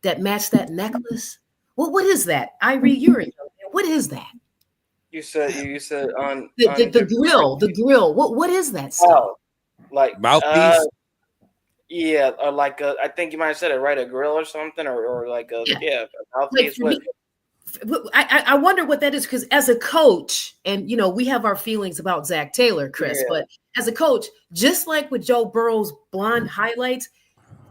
that match that necklace? What is that? What is that? You said on the grill. What is that stuff? Oh, like mouthpiece. Yeah, or like I think you might have said it right, a grill or something, or like a mouthpiece. I wonder what that is, because as a coach, and we have our feelings about Zach Taylor, Chris, but as a coach, just like with Joe Burrow's blonde highlights,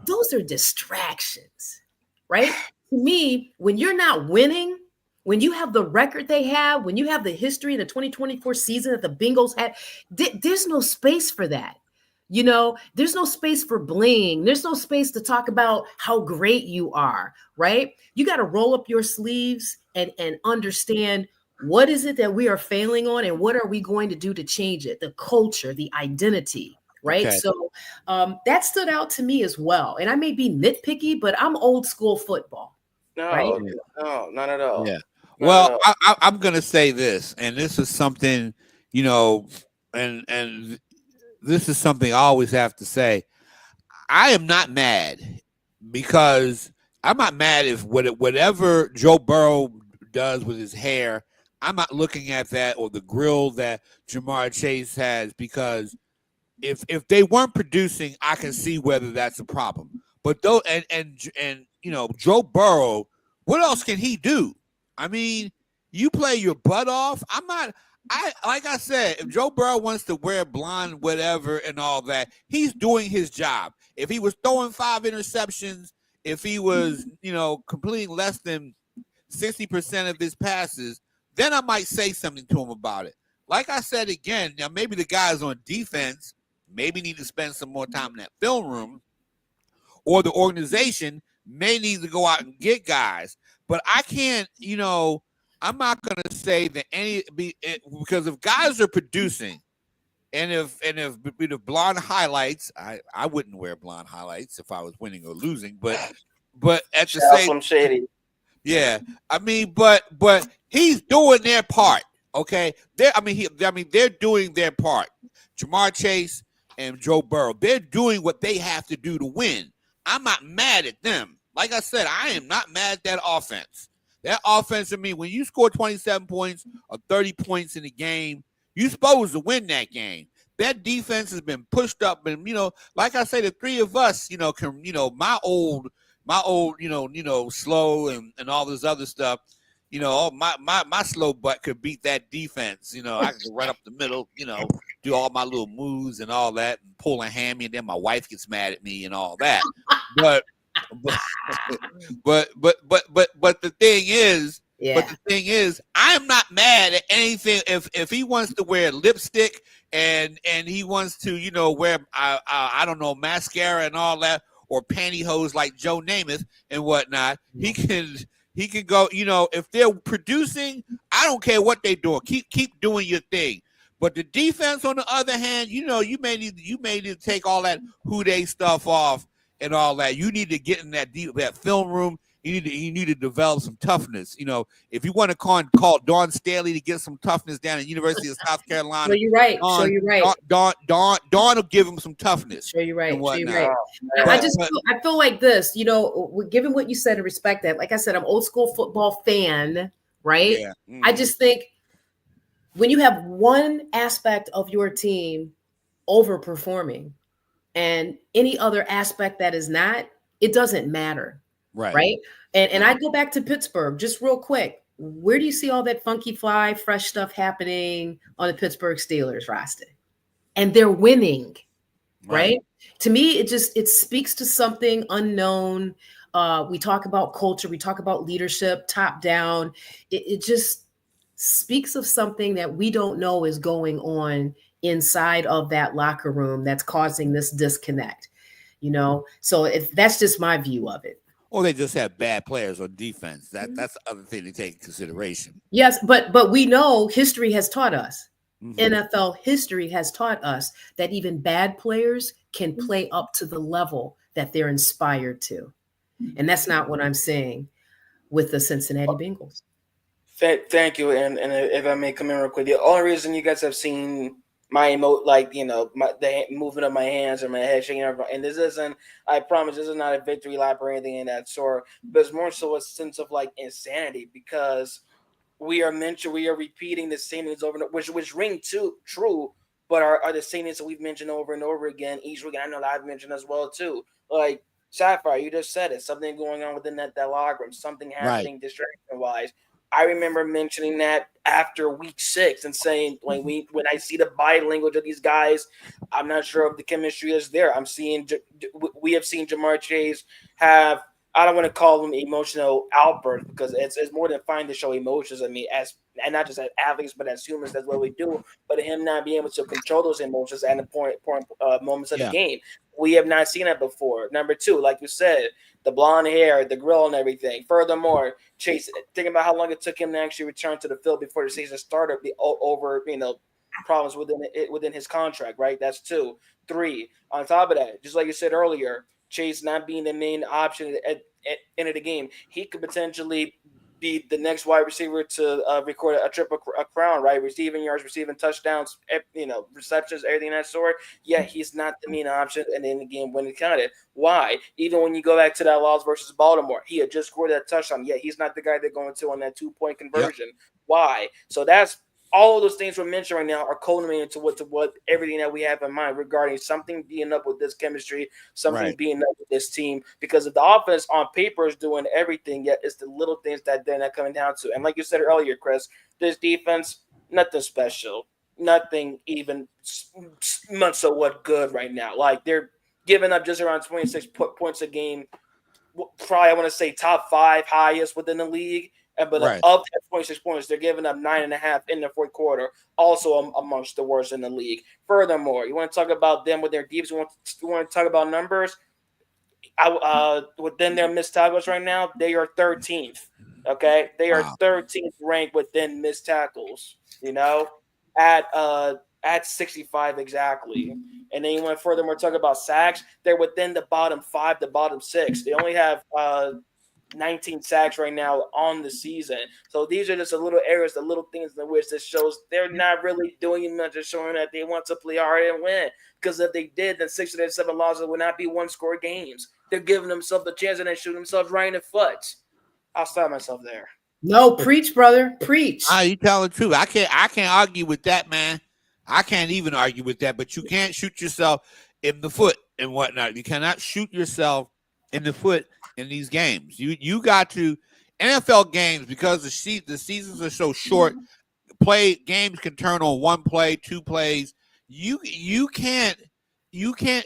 those are distractions, right? To me, when you're not winning, when you have the record they have, when you have the history in the 2024 season that the Bengals had, there's no space for that. There's no space for bling. There's no space to talk about how great you are, right? You got to roll up your sleeves and understand what is it that we are failing on and what are we going to do to change it? The culture, the identity, right? Okay. So that stood out to me as well. And I may be nitpicky, but I'm old school football. No, right? No, not at all. Yeah. Well, I'm going to say this, and this is something, and this is something I always have to say. I am not mad, because I'm not mad if whatever Joe Burrow does with his hair, I'm not looking at that, or the grill that Ja'Marr Chase has, because if they weren't producing, I can see whether that's a problem. But though, and Joe Burrow, what else can he do? You play your butt off. like I said, if Joe Burrow wants to wear blonde, whatever, and all that, he's doing his job. If he was throwing 5 interceptions, if he was, completing less than 60% of his passes, then I might say something to him about it. Like I said again, now maybe the guys on defense maybe need to spend some more time in that film room, or the organization may need to go out and get guys. But I can't, I'm not going to say that because if guys are producing, and if blonde highlights, I wouldn't wear blonde highlights if I was winning or losing, but at the same, shady. Yeah, I mean, but he's doing their part. Okay, they're doing their part. Ja'Marr Chase and Joe Burrow, they're doing what they have to do to win. I'm not mad at them. Like I said, I am not mad at that offense. That offense, when you score 27 points or 30 points in a game, you're supposed to win that game. That defense has been pushed up, and like I say, the three of us, can my old, slow and all this other stuff. My slow butt could beat that defense. I could run up the middle, do all my little moves and all that, and pull a hammy, and then my wife gets mad at me and all that. But the thing is, I'm not mad at anything. If he wants to wear lipstick and he wants to, wear I don't know, mascara and all that, or pantyhose like Joe Namath and whatnot, he can go. If they're producing, I don't care what they're doing. Keep doing your thing. But the defense, on the other hand, you may need to take all that Houday stuff off and all that. You need to get in that film room. You need to develop some toughness. If you want to call Dawn Staley to get some toughness down at the University of South Carolina, you're right. Dawn will give him some toughness. You're right. I feel like this. Given what you said and respect that. Like I said, I'm old school football fan, right? Yeah. I just think when you have one aspect of your team overperforming and any other aspect that is not, it doesn't matter. Right. And I go back to Pittsburgh just real quick. Where do you see all that funky fly, fresh stuff happening on the Pittsburgh Steelers roster? And they're winning. Right. To me, it speaks to something unknown. We talk about culture. We talk about leadership, top down. It just speaks of something that we don't know is going on inside of that locker room that's causing this disconnect. So if that's just my view of it. Or they just have bad players on defense. That's the other thing to take into consideration. Yes, but we know history has taught us. Mm-hmm. NFL history has taught us that even bad players can play up to the level that they're inspired to. And that's not what I'm saying with the Cincinnati Bengals. Thank you. And if I may come in real quick, the only reason you guys have seen my the movement of my hands or my head shaking, and this isn't, I promise, this is not a victory lap or anything in that sort, but it's more so a sense of insanity, because we are repeating the same things over and over, which ring true, but are the same things that we've mentioned over and over again each week. I know that I've mentioned as well too. Like Sapphire, you just said it. Something going on within that locker room. Something happening distraction wise. I remember mentioning that after week 6 and saying when I see the body language of these guys, I'm not sure if the chemistry is there. We have seen Ja'Marr Chase have, I don't want to call them emotional outbursts, because it's more than fine to show emotions. I mean, and not just as athletes, but as humans, that's what we do. But him not being able to control those emotions at the point moments of the game, we have not seen that before. Number 2, like you said, the blonde hair, the grill, and everything. Furthermore, Chase, thinking about how long it took him to actually return to the field before the season started, over problems within his contract, right? That's 2. 3, on top of that, just like you said earlier, Chase not being the main option at end of the game, he could potentially be the next wide receiver to record a triple crown, right? Receiving yards, receiving touchdowns, receptions, everything of that sort. Yeah, he's not the main option, and in the game when it counted. Why? Even when you go back to that loss versus Baltimore, he had just scored that touchdown. Yeah, he's not the guy they're going to on that 2-point conversion. Yep. Why? So that's all of those things we're mentioning right now are culminating to what everything that we have in mind regarding something being up with this chemistry, something being up with this team. Because if the offense on paper is doing everything, yet it's the little things that they're not coming down to. And like you said earlier, Chris, this defense, nothing special, nothing even much so what good right now. Like they're giving up just around 26 points a game. Probably I want to say top 5 highest within the league. But Right. of that 26 points, they're giving up 9.5 in the fourth quarter, also amongst the worst in the league. Furthermore, you want to talk about them with their deeps, you want to talk about numbers. Within their missed tackles right now, they are 13th. Okay, they are 13th ranked within missed tackles. At 65 exactly. And then you went furthermore, talk about sacks. They're within the bottom 5, the bottom 6. They only have 19 sacks right now on the season. So these are just the little areas, the little things in which this shows they're not really doing much of showing that they want to play hard and win. Because if they did, then 6 of their 7 losses would not be one-score games. They're giving themselves the chance and they shoot themselves right in the foot. I'll stop myself there. No, preach, brother, preach. You tell the truth. I can't argue with that, man. I can't even argue with that. But you can't shoot yourself in the foot and whatnot. You cannot shoot yourself in the foot in these games. You got to NFL games, because the seasons are so short. Games can turn on 1 play, 2 plays. You can't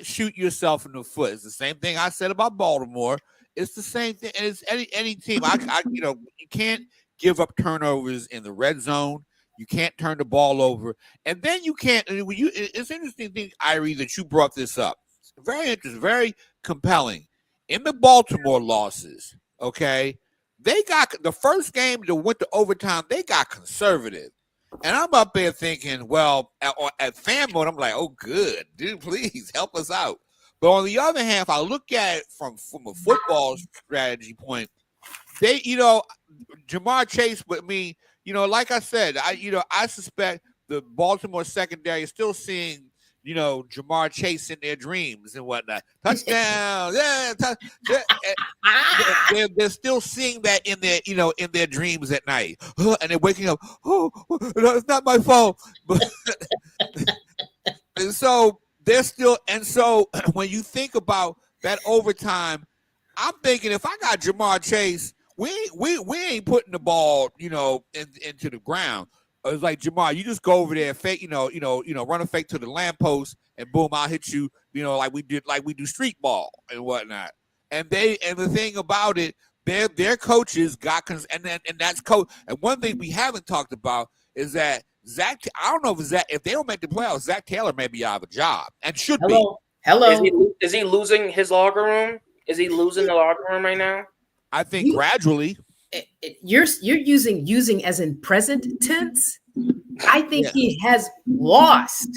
shoot yourself in the foot. It's the same thing I said about Baltimore. It's the same thing. And it's any team. You can't give up turnovers in the red zone. You can't turn the ball over, and then you can't. It's an interesting thing, Irie, that you brought this up. It's very interesting, very compelling. In the Baltimore losses, okay, they got the first game that went to overtime. They got conservative. And I'm up there thinking, well, at fan mode, I'm like, oh, good. Dude, please help us out. But on the other hand, if I look at it from a football strategy point, they, Ja'Marr Chase, but me, like I said, I suspect the Baltimore secondary is still seeing, Ja'Marr Chase in their dreams and whatnot. Touchdown. Yeah. They're still seeing that in their dreams at night. And they're waking up. Oh, it's not my fault. And so they're still, and so when you think about that overtime, I'm thinking if I got Ja'Marr Chase, we ain't putting the ball, into the ground. It's like, Ja'Marr, you just go over there, fake, run a fake to the lamppost, and boom, I'll hit you, like we do street ball and whatnot. And the thing about it, their coaches got, and that's coach. And one thing we haven't talked about is that Zach, I don't know if they don't make the playoffs, Zach Taylor may be out of a job and should be. Hello. Is he losing his locker room? Is he losing the locker room right now? I think gradually. You're using as in present tense. I think he has lost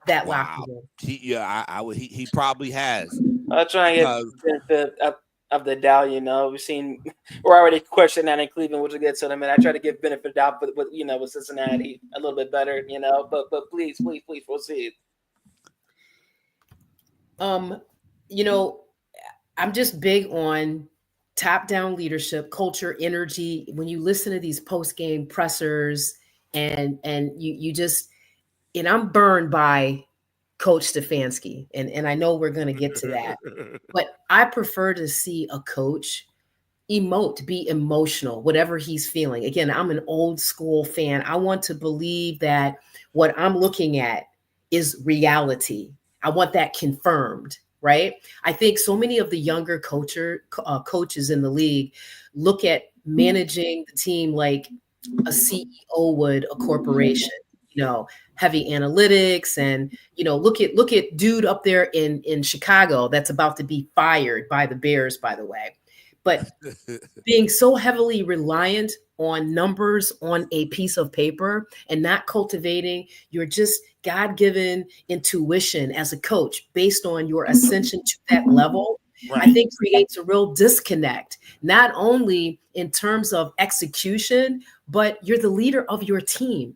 that locker room. He probably has. I'll try and get the benefit of the doubt. We're already questioning that in Cleveland, which will get to them. And I try to give benefit of doubt, with Cincinnati a little bit better. But please proceed. I'm just big on top-down leadership, culture, energy. When you listen to these post-game pressers and you just, and I'm burned by Coach Stefanski, and I know we're going to get to that, but I prefer to see a coach emote, be emotional, whatever he's feeling. Again, I'm an old school fan. I want to believe that what I'm looking at is reality. I want that confirmed. Right. I think so many of the younger coaches in the league look at managing the team like a CEO would a corporation, heavy analytics and, look at dude up there in Chicago that's about to be fired by the Bears, by the way. But being so heavily reliant on numbers on a piece of paper and not cultivating your just God-given intuition as a coach based on your ascension to that level, right, I think creates a real disconnect, not only in terms of execution, but you're the leader of your team.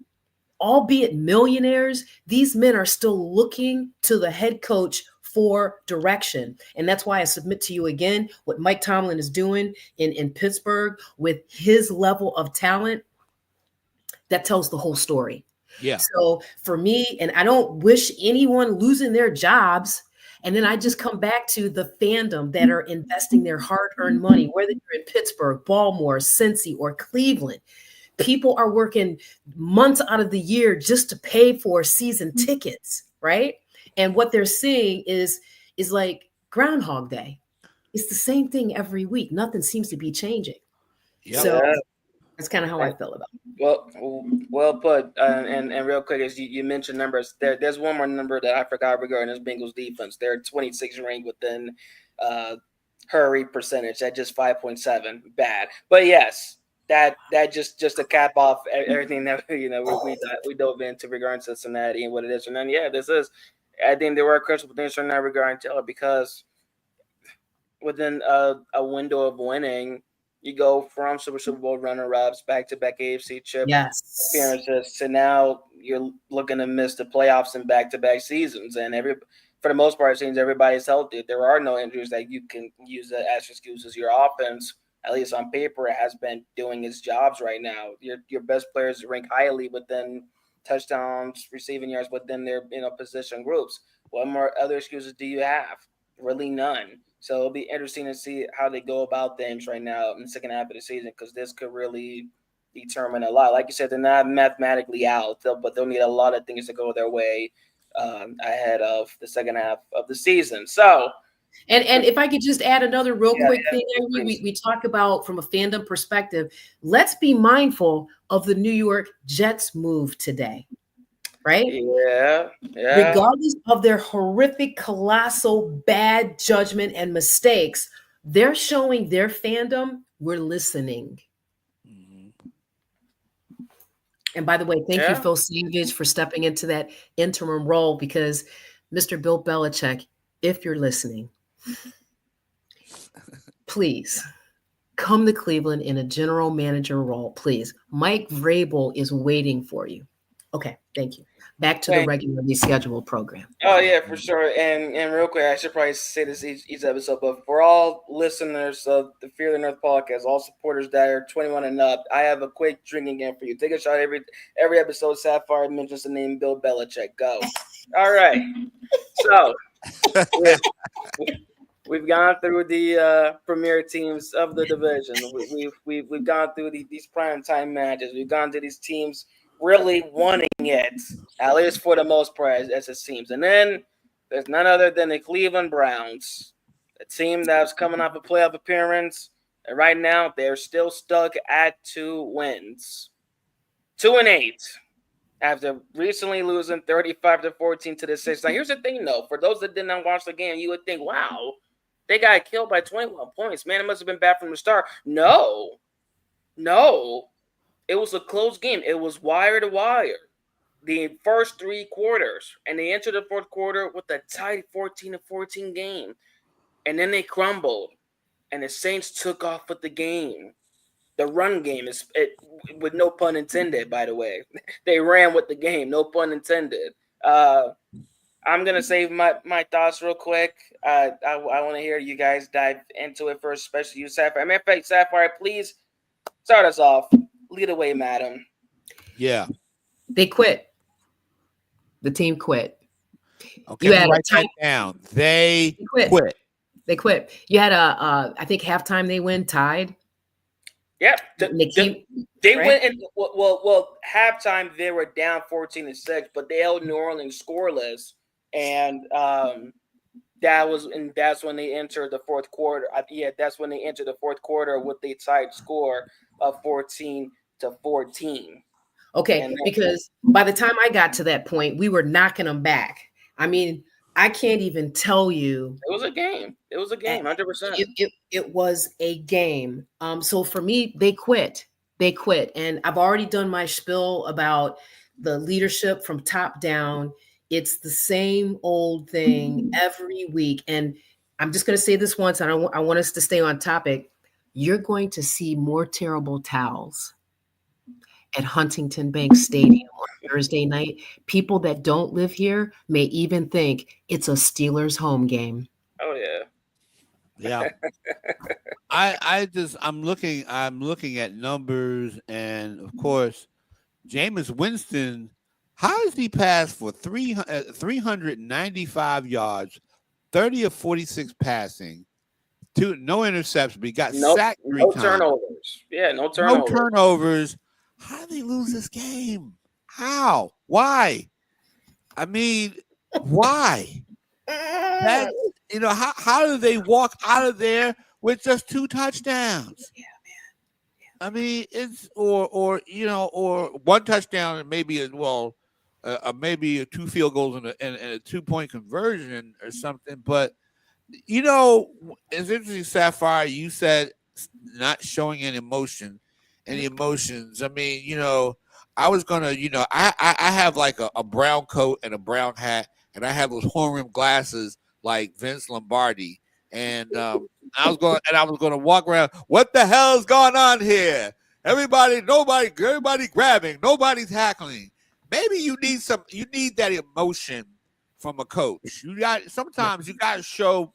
Albeit millionaires, these men are still looking to the head coach for direction. And that's why I submit to you again, what Mike Tomlin is doing in Pittsburgh with his level of talent, that tells the whole story. Yeah. So for me, and I don't wish anyone losing their jobs. And then I just come back to the fandom that are investing their hard-earned money, whether you're in Pittsburgh, Baltimore, Cincy, or Cleveland. people are working months out of the year just to pay for season tickets, right? And what they're seeing is like Groundhog Day. It's the same thing every week. Nothing seems to be changing. Yep. So Yeah. that's kind of how I feel about it. Well put. And real quick, as you mentioned numbers, there's one more number that I forgot regarding this Bengals defense. They're 26 ranked within hurry percentage at just 5.7. Bad, but yes, that just to cap off everything that we dove into regarding Cincinnati and what it is. And then this is, I think there were questions things in that regard Taylor, because within a window of winning, you go from Super Bowl runner-ups, back-to-back AFC chip appearances, to now you're looking to miss the playoffs in back-to-back seasons. And for the most part, it seems everybody's healthy. There are no injuries that you can use as excuses. Your offense, at least on paper, has been doing its jobs right now. Your best players rank highly within touchdowns, receiving yards within their position groups. What more other excuses do you have? Really none. So it'll be interesting to see how they go about things right now in the second half of the season, because this could really determine a lot. Like you said, they're not mathematically out, but they'll need a lot of things to go their way ahead of the second half of the season. So, and if I could just add another quick thing, we talk about from a fandom perspective. Let's be mindful of the New York Jets move today. Right? Yeah. Regardless of their horrific, colossal, bad judgment and mistakes, they're showing their fandom we're listening. Mm-hmm. And by the way, thank you, Phil Savage, for stepping into that interim role, because Mr. Bill Belichick, if you're listening, please come to Cleveland in a general manager role, please. Mike Vrabel is waiting for you. Okay, thank you. Back to the regularly scheduled program. Oh, yeah, for sure. And real quick, I should probably say this each episode, but for all listeners of the Fear the North podcast, all supporters that are 21 and up, I have a quick drinking game for you. Take a shot every episode. Sapphire mentions the name Bill Belichick. Go. All right. So we've gone through the premier teams of the division. We've gone through these primetime matches. We've gone through these teams really wanting it, at least for the most part, as it seems. And then there's none other than the Cleveland Browns, a team that's coming off a playoff appearance, and right now they're still stuck at 2 wins, 2-8, after recently losing 35-14 to the Saints. Now, here's the thing, though. For those that did not watch the game, you would think, wow, they got killed by 21 points. Man, it must have been bad from the start. No. It was a close game. It was wire to wire the first 3 quarters, and they entered the fourth quarter with a tight 14-14 game, and then they crumbled, and the Saints took off with the game. The run game with no pun intended, by the way. They ran with the game, no pun intended. I'm gonna save my thoughts real quick. I want to hear you guys dive into it first, especially you, Sapphire. Matter of fact, Sapphire, please start us off. Lead away, madam. Yeah. They quit. The team quit. Okay, you had write that down. They quit. They quit. You had I think halftime they win tied. Yep. They right? went and well, halftime they were down 14-6, but they held New Orleans scoreless, and that's when they entered the fourth quarter. That's when they entered the fourth quarter with the tied score of 14-14. Okay, because by the time I got to that point, we were knocking them back. I mean, I can't even tell you. It was a game. 100%. It was a game. So for me, they quit. And I've already done my spiel about the leadership from top down. It's the same old thing every week. And I'm just going to say this once, and I want us to stay on topic. You're going to see more terrible towels at Huntington Bank Stadium on Thursday night. People that don't live here may even think it's a Steelers home game. Oh yeah. Yeah. I'm looking at numbers, and of course, Jameis Winston, how has he passed for 395 yards, 30 of 46 passing, no interceptions, but he got sacked 3 times. Turnovers. Yeah, no turnovers. No turnovers. how did they lose this game? How? Why? I mean, why? That, how did they walk out of there with just 2 touchdowns? Yeah, man. I mean, it's or 1 touchdown and maybe maybe 2 field goals and a 2-point conversion or something. But it's interesting, Sapphire. You said not showing any emotions. I mean, I was gonna, I have like a brown coat and a brown hat, and I have those horn rim glasses like Vince Lombardi, and I was going to walk around. What the hell is going on here? Everybody grabbing, nobody's tackling. Maybe you need that emotion from a coach. Sometimes you got to show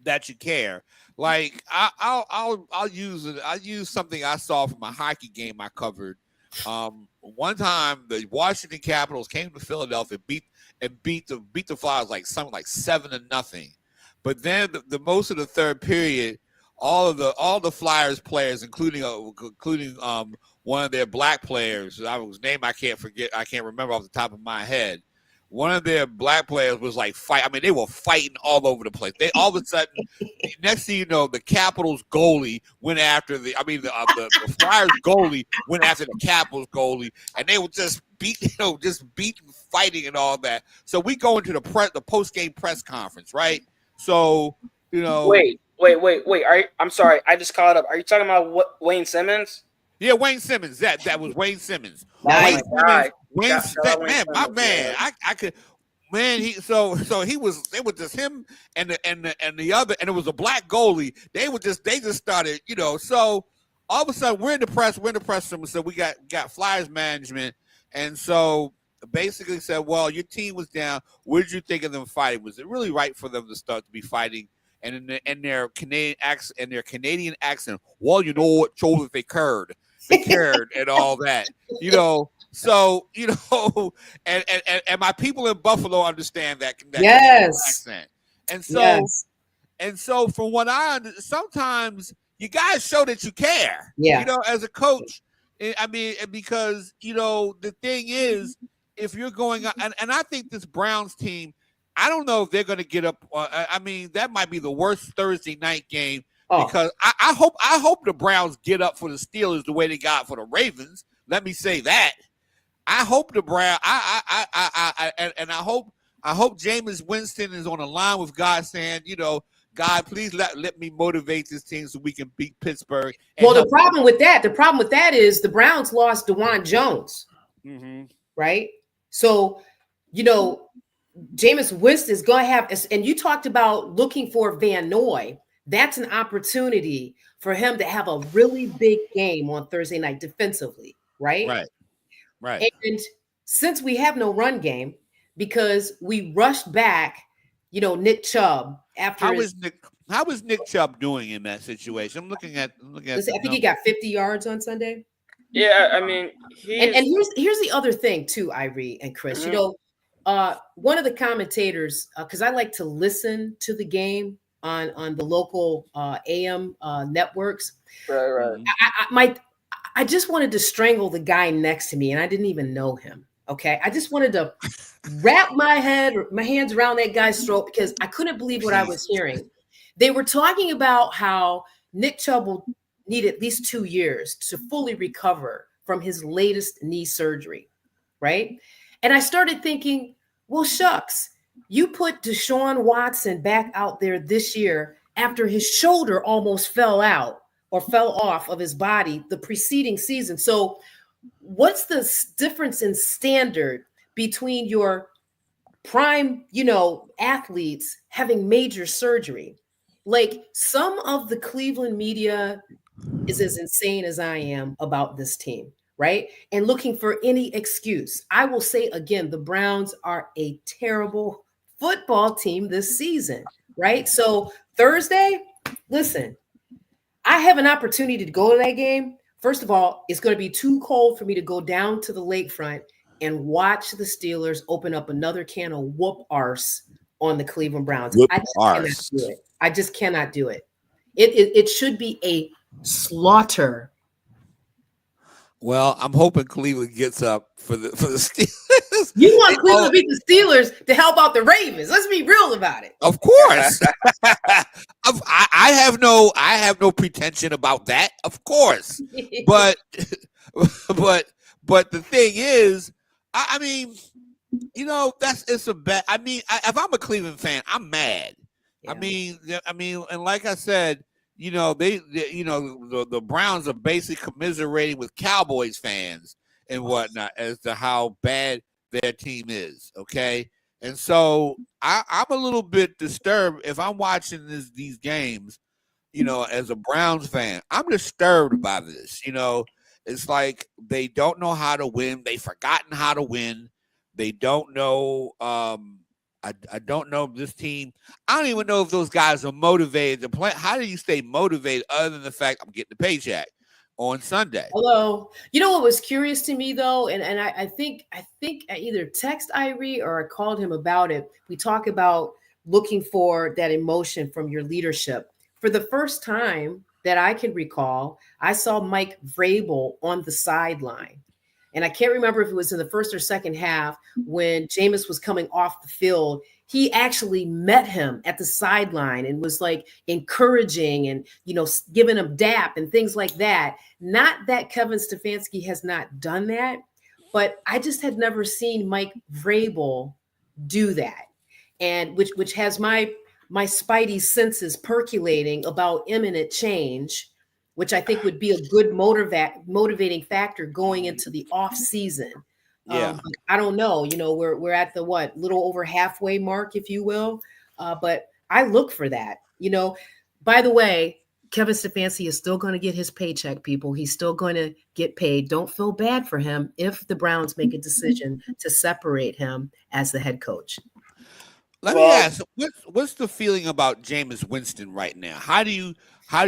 that you care. Like I'll use something I saw from a hockey game I covered. One time the Washington Capitals came to Philadelphia, beat the Flyers like 7-0. But then the most of the third period, all the Flyers players, including one of their black players, whose name I can't remember off the top of my head. One of their black players was like fight. I mean, they were fighting all over the place. They all of a sudden, next thing you know, the Capitals goalie went after the Flyers goalie went after the Capitals goalie, and they were just beating, fighting and all that. So we go into the post game press conference, right? So Wait. I'm sorry, I just caught up. Are you talking about Wayne Simmons? Yeah, Wayne Simmons. That was Wayne Simmons. Nice. Wayne Simmons, my man. I could, man. He was. It was just him and the other, and it was a black goalie. They just started, So all of a sudden, we're in the press room. So we got Flyers management, and so basically said, "Well, your team was down. What did you think of them fighting? Was it really right for them to start to be fighting?" And in their Canadian accent, well, what shows that they cared and all that, So and my people in Buffalo understand that yes accent, and so from what I understand, sometimes you guys show that you care, as a coach. I mean, because the thing is, if you're going and I think this Browns team, I don't know if they're going to get up. I mean, that might be the worst Thursday night game because I hope the Browns get up for the Steelers the way they got for the Ravens. Let me say that. I hope the Browns. I hope Jameis Winston is on the line with God, saying, God, please let me motivate this team so we can beat Pittsburgh. Well, the problem with that is the Browns lost DeJuan Jones, right? So, Jameis Winston is going to have, and you talked about looking for Van Noy. That's an opportunity for him to have a really big game on Thursday night defensively, right? Right. And since we have no run game, because we rushed back, Nick Chubb after how is Nick Chubb doing in that situation? I'm looking at. I think he got 50 yards on Sunday. Yeah, I mean, and here's the other thing too, Irie and Chris. One of the commentators, because I like to listen to the game on the local AM networks. Right. I just wanted to strangle the guy next to me, and I didn't even know him. Okay, I just wanted to wrap my hands around that guy's throat because I couldn't believe what I was hearing. They were talking about how Nick Chubb will need at least 2 years to fully recover from his latest knee surgery, right? And I started thinking, well, shucks, you put Deshaun Watson back out there this year after his shoulder almost fell off of his body the preceding season. So what's the difference in standard between your prime, athletes having major surgery? Like, some of the Cleveland media is as insane as I am about this team, right? And looking for any excuse. I will say again, the Browns are a terrible football team this season, right? So Thursday, listen, I have an opportunity to go to that game. First of all, it's going to be too cold for me to go down to the lakefront and watch the Steelers open up another can of whoop arse on the Cleveland Browns. I just cannot do it. It should be a slaughter. Well, I'm hoping Cleveland gets up for the Steelers. You want Cleveland to beat the Steelers to help out the Ravens. Let's be real about it. Of course. I have no pretension about that. Of course. But the thing is, I mean, it's a bad. I mean, if I'm a Cleveland fan, I'm mad. Yeah. I mean, and like I said, the Browns are basically commiserating with Cowboys fans and whatnot as to how bad their team is. Okay. And so I'm a little bit disturbed if I'm watching these games, as a Browns fan. I'm disturbed by this. It's like they don't know how to win. They've forgotten how to win. They don't know. I don't know this team. I don't even know if those guys are motivated to play. How do you stay motivated other than the fact I'm getting the paycheck on Sunday? Hello. You know what was curious to me though, and I think I either text Irie or I called him about it. We talk about looking for that emotion from your leadership. For the first time that I can recall, I saw Mike Vrabel on the sideline. And I can't remember if it was in the first or second half when Jameis was coming off the field. He actually met him at the sideline and was like encouraging and, giving him dap and things like that. Not that Kevin Stefanski has not done that, but I just had never seen Mike Vrabel do that. And which has my spidey senses percolating about imminent change, which I think would be a good motivating factor going into the off season. Yeah, I don't know. We're at the little over halfway mark, if you will. But I look for that. By the way, Kevin Stefanski is still going to get his paycheck, people. He's still going to get paid. Don't feel bad for him if the Browns make a decision to separate him as the head coach. Let me ask, what's the feeling about Jameis Winston right now? How are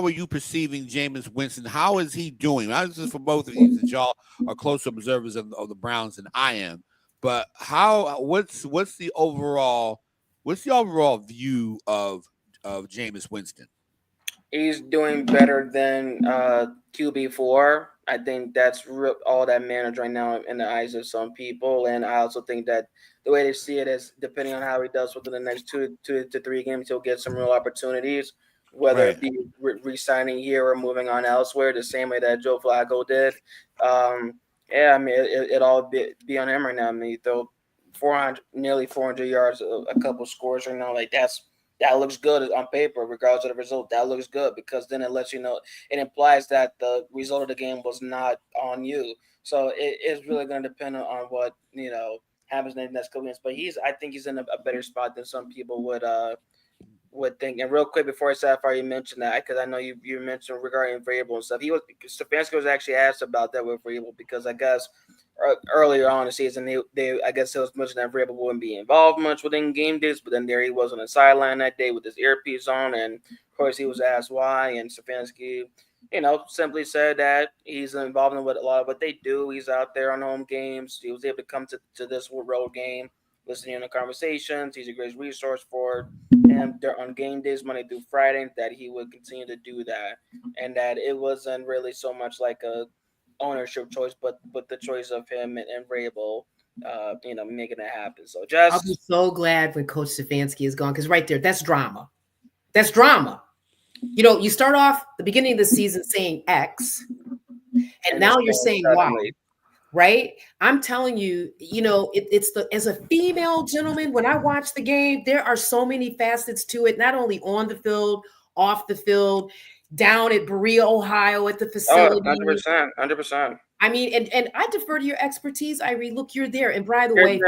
you perceiving Jameis Winston? How is he doing? This is for both of you, since y'all are closer observers of the Browns than I am. But what's the overall view of Jameis Winston? He's doing better than QB4. I think that's all that matters right now in the eyes of some people. And I also think that the way they see it is, depending on how he does within the next 2 to 3 games, he'll get some real opportunities, whether it be re-signing here or moving on elsewhere, the same way that Joe Flacco did. I mean, it all be on him right now. I mean, he throw nearly 400 yards, a couple scores right now. Like that looks good on paper, regardless of the result. That looks good because then it lets you know, it implies that the result of the game was not on you. So it is really going to depend on what, happens in the next couple games. But I think he's in a better spot than some people would think. And real quick before Sapphire, you mentioned that, because I know you mentioned regarding Vrabel and stuff. Stefanski was actually asked about that with Vrabel, because I guess earlier on in the season, I guess it was mentioned that Vrabel wouldn't be involved much within game days, but then there he was on the sideline that day with his earpiece on, and of course he was asked why, and Stefanski, simply said that he's involved in a lot of what they do. He's out there on home games. He was able to come to this road game, listening to conversations. He's a great resource for him on game days, Monday through Friday, that he would continue to do that, and that it wasn't really so much like a ownership choice, but the choice of him and Vrabel, making it happen. So I'll be so glad when Coach Stefanski is gone, because right there, that's drama. That's drama. You start off the beginning of the season saying X, and now you're saying Y. Right? I'm telling you, it's as a female gentleman, when I watch the game, there are so many facets to it, not only on the field, off the field, down at Berea, Ohio, at the facility. 100%. I mean, and I defer to your expertise, Irie. Look, you're there. And by the way,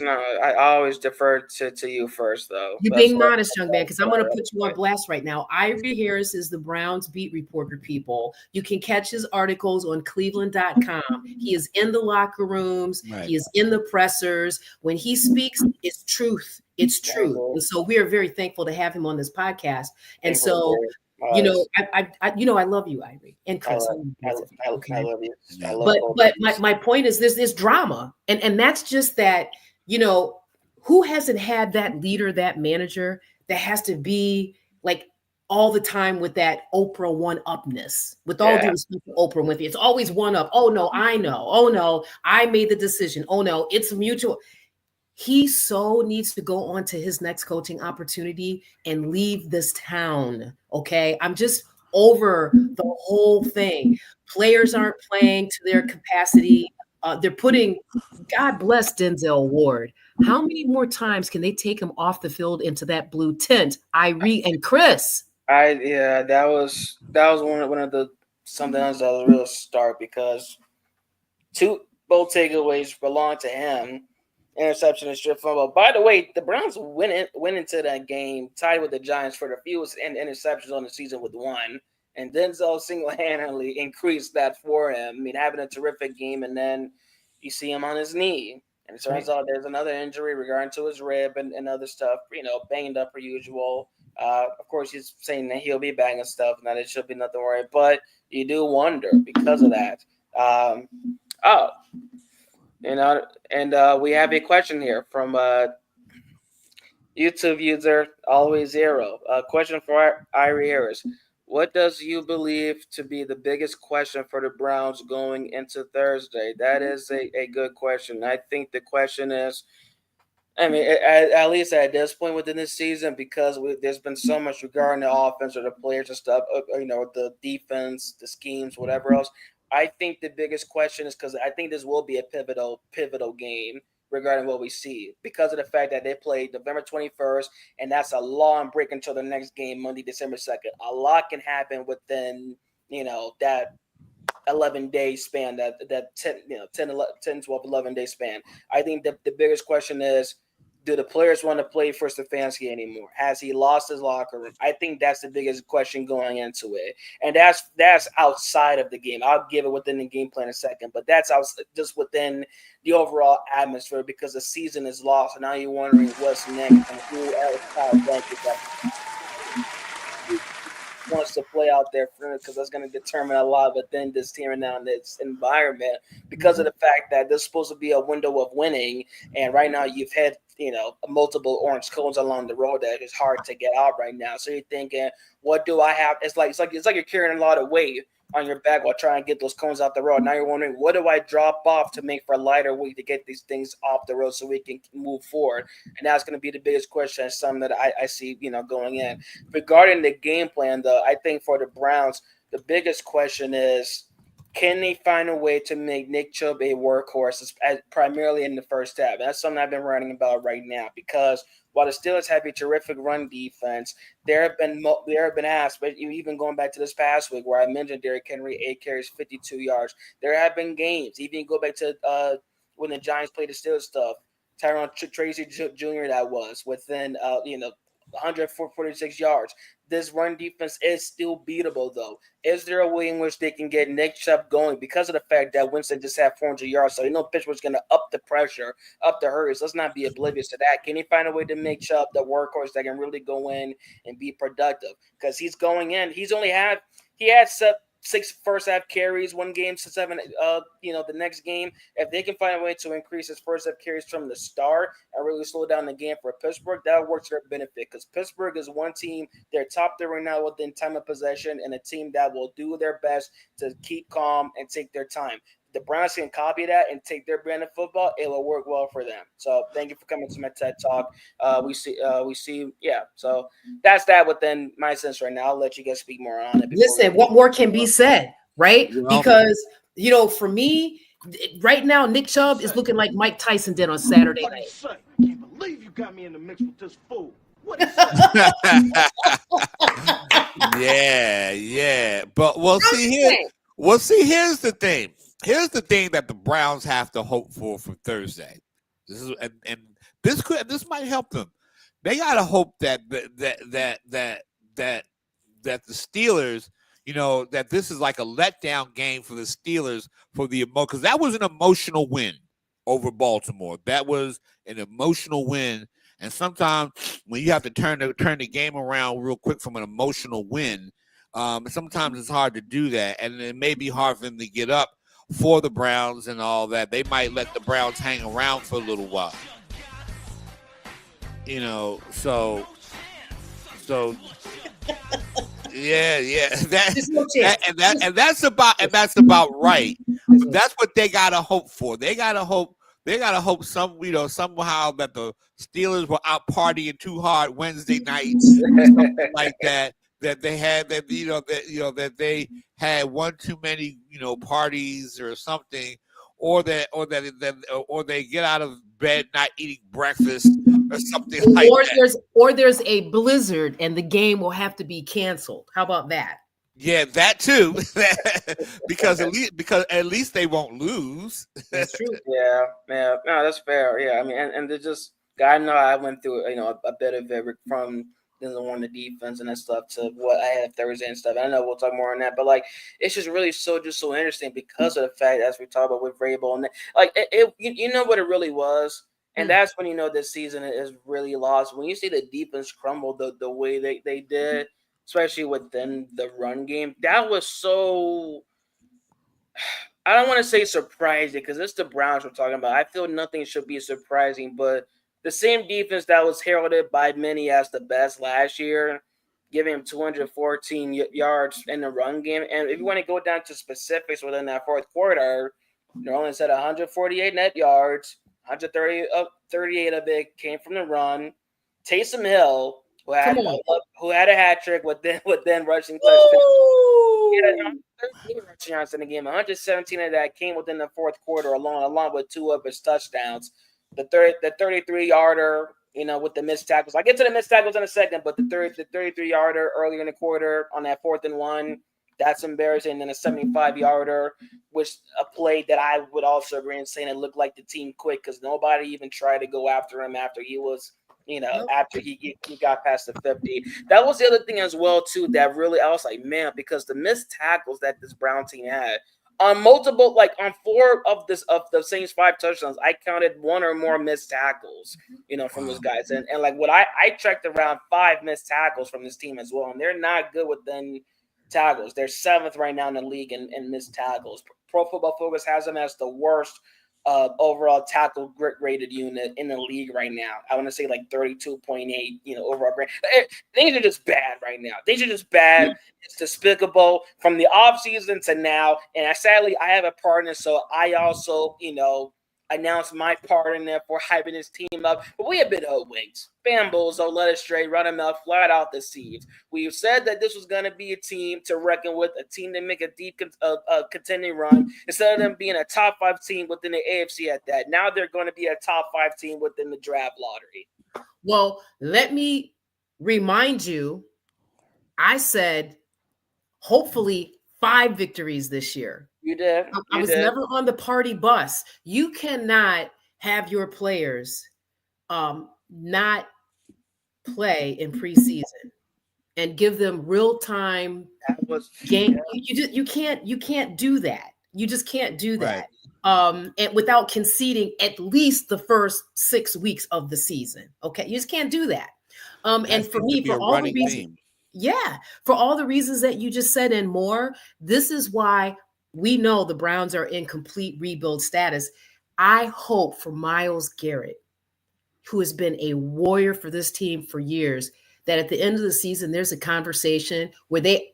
no, I always defer to you first, though. You're being modest, young man, because I'm going to put you on blast right now. Irie Harris is the Browns beat reporter, people. You can catch his articles on Cleveland.com. He is in the locker rooms. Right. He is in the pressers. When he speaks, it's truth. It's truth. And so we are very thankful to have him on this podcast. And so, I love you, Irie, and Chris. I love you. But my point is this drama, and that's just that. Who hasn't had that leader, that manager that has to be like all the time with that Oprah one-upness. With all due respect to Oprah Winfrey, it's always one up. Oh no, I know. Oh no, I made the decision. Oh no, it's mutual. He so needs to go on to his next coaching opportunity and leave this town. Okay, I'm just over the whole thing. Players aren't playing to their capacity. They're putting, God bless Denzel Ward. How many more times can they take him off the field into that blue tent? Irie and Chris. That was one of the something else that was a real start because both takeaways belong to him. Interception and strip fumble. By the way, the Browns went into that game tied with the Giants for the fewest interceptions on the season with one. And Denzel single-handedly increased that for him. I mean, having a terrific game, and then you see him on his knee. And it turns out there's another injury regarding to his rib and other stuff, banged up per usual. Of course, he's saying that he'll be back and stuff, and that it should be nothing to worry. But you do wonder because of that. We have a question here from YouTube user Always Zero. A question for Irie Harris. What does you believe to be the biggest question for the Browns going into Thursday? That is a good question. I think the question is, at least at this point within this season, because there's been so much regarding the offense or the players and stuff, the defense, the schemes, whatever else. I think the biggest question is because I think this will be a pivotal game regarding what we see because of the fact that they play November 21st, and that's a long break until the next game, Monday, December 2nd. A lot can happen within, that 11-day span, that 10, 12, 11-day span. I think the biggest question is, do the players want to play for Stefanski anymore? Has he lost his locker room? I think that's the biggest question going into it. And that's outside of the game. I'll give it within the game plan in a second, but that's just within the overall atmosphere because the season is lost. And now you're wondering what's next and who else wants to play out there for because that's going to determine a lot within this team and now in this environment because of the fact that there's supposed to be a window of winning. And right now you've had multiple orange cones along the road that is hard to get out right now. So you're thinking, what do I have? It's like you're carrying a lot of weight on your back while trying to get those cones out the road. Now you're wondering, what do I drop off to make for a lighter weight to get these things off the road so we can move forward? And that's going to be the biggest question, something that I see, going in. Regarding the game plan, though, I think for the Browns, the biggest question is, can they find a way to make Nick Chubb a workhorse, primarily in the first half? That's something I've been writing about right now because while the Steelers have a terrific run defense, there have been aspects, even going back to this past week where I mentioned Derrick Henry, 8 carries, 52 yards. There have been games, even go back to when the Giants played the Steelers stuff, Tyrone Tracy Jr. that was within 146 yards. This run defense is still beatable, though. Is there a way in which they can get Nick Chubb going because of the fact that Winston just had 400 yards? So Pittsburgh's going to up the pressure, up the hurries. Let's not be oblivious to that. Can he find a way to make Chubb the workhorse that can really go in and be productive? Because he's going in. He had 6 first half carries, 1 game to 7. The next game, if they can find a way to increase his first half carries from the start and really slow down the game for Pittsburgh, that works to their benefit because Pittsburgh is one team. They're top there right now within time of possession and a team that will do their best to keep calm and take their time. The Browns can copy that and take their brand of football. It will work well for them. So thank you for coming to my TED Talk. We see. So that's that within my sense right now. I'll let you guys speak more on it. Listen, what more can be said, right? Because for me, right now, Nick Chubb is looking like Mike Tyson did on Saturday night. I can't believe you got me in the mix with this fool. What is Yeah. But here's the thing. Here's the thing that the Browns have to hope for Thursday. This might help them. They gotta hope that the Steelers, that this is like a letdown game for the Steelers because that was an emotional win over Baltimore. That was an emotional win, and sometimes when you have to turn the game around real quick from an emotional win, sometimes it's hard to do that, and it may be hard for them to get up for the Browns and all that. They might let the Browns hang around for a little while. So Yeah. There's no chance. That's about right. That's what they gotta hope for. They gotta hope somehow that the Steelers were out partying too hard Wednesday nights, something like that. That they had that they had one too many parties or something, or they get out of bed not eating breakfast or something like that. There's a blizzard and the game will have to be canceled. How about that? Yeah, that too. because at least they won't lose. That's true. Yeah, no, that's fair. Yeah, I mean, and they're just. I know I went through a bit of it from on the defense and that stuff to what I had Thursday and stuff. I know we'll talk more on that, but like it's just really so interesting because of the fact as we talk about with Vrabel and like you know what it really was. And that's when this season is really lost. When you see the defense crumble the way they did, especially within the run game, that was so. I don't want to say surprising because it's the Browns we're talking about. I feel nothing should be surprising, but the same defense that was heralded by many as the best last year, giving him 214 yards in the run game. And if you want to go down to specifics within that fourth quarter, New Orleans had 148 net yards. 138 of it came from the run. Taysom Hill, who had a hat trick with then rushing touchdown. He had 13 rushing yards in the game. 117 of that came within the fourth quarter, along with 2 of his touchdowns. The 33-yarder, with the missed tackles. I'll get to the missed tackles in a second, but the 33-yarder earlier in the quarter on that 4th and 1. That's embarrassing. And then a 75-yarder, which a play that I would also agree in saying it looked like the team quit because nobody even tried to go after him after he was, after he got past the 50. That was the other thing as well, too, that really I was like, man, because the missed tackles that this Brown team had on multiple, like on 4 of the Saints 5 touchdowns, I counted 1 or more missed tackles, from those guys. And like what I checked around 5 missed tackles from this team as well. And they're not good within tackles. They're 7th right now in the league in missed tackles. Pro Football Focus has them as the worst overall tackle rated unit in the league right now. I want to say like 32.8, overall grade. Things are just bad right now. Things are just bad. It's despicable from the offseason to now. And sadly, I have a partner, so I also, announced my part in there for hyping his team up. But we have been hoodwinked, bamboozled, led astray, run them out, flat out deceived. We've said that this was going to be a team to reckon with, a team to make a deep contending run. Instead of them being a top 5 team within the AFC at that, now they're going to be a top 5 team within the draft lottery. Well, let me remind you, I said hopefully 5 victories this year. You did. I was never on the party bus. You cannot have your players not play in preseason and give them real-time game. You can't do that. You just can't do that. Right. And without conceding at least the first 6 weeks of the season. Okay, you just can't do that. And for me, for all the reasons, for all the reasons that you just said and more, this is why we know the Browns are in complete rebuild status. I hope for Myles Garrett, who has been a warrior for this team for years, that at the end of the season, there's a conversation where they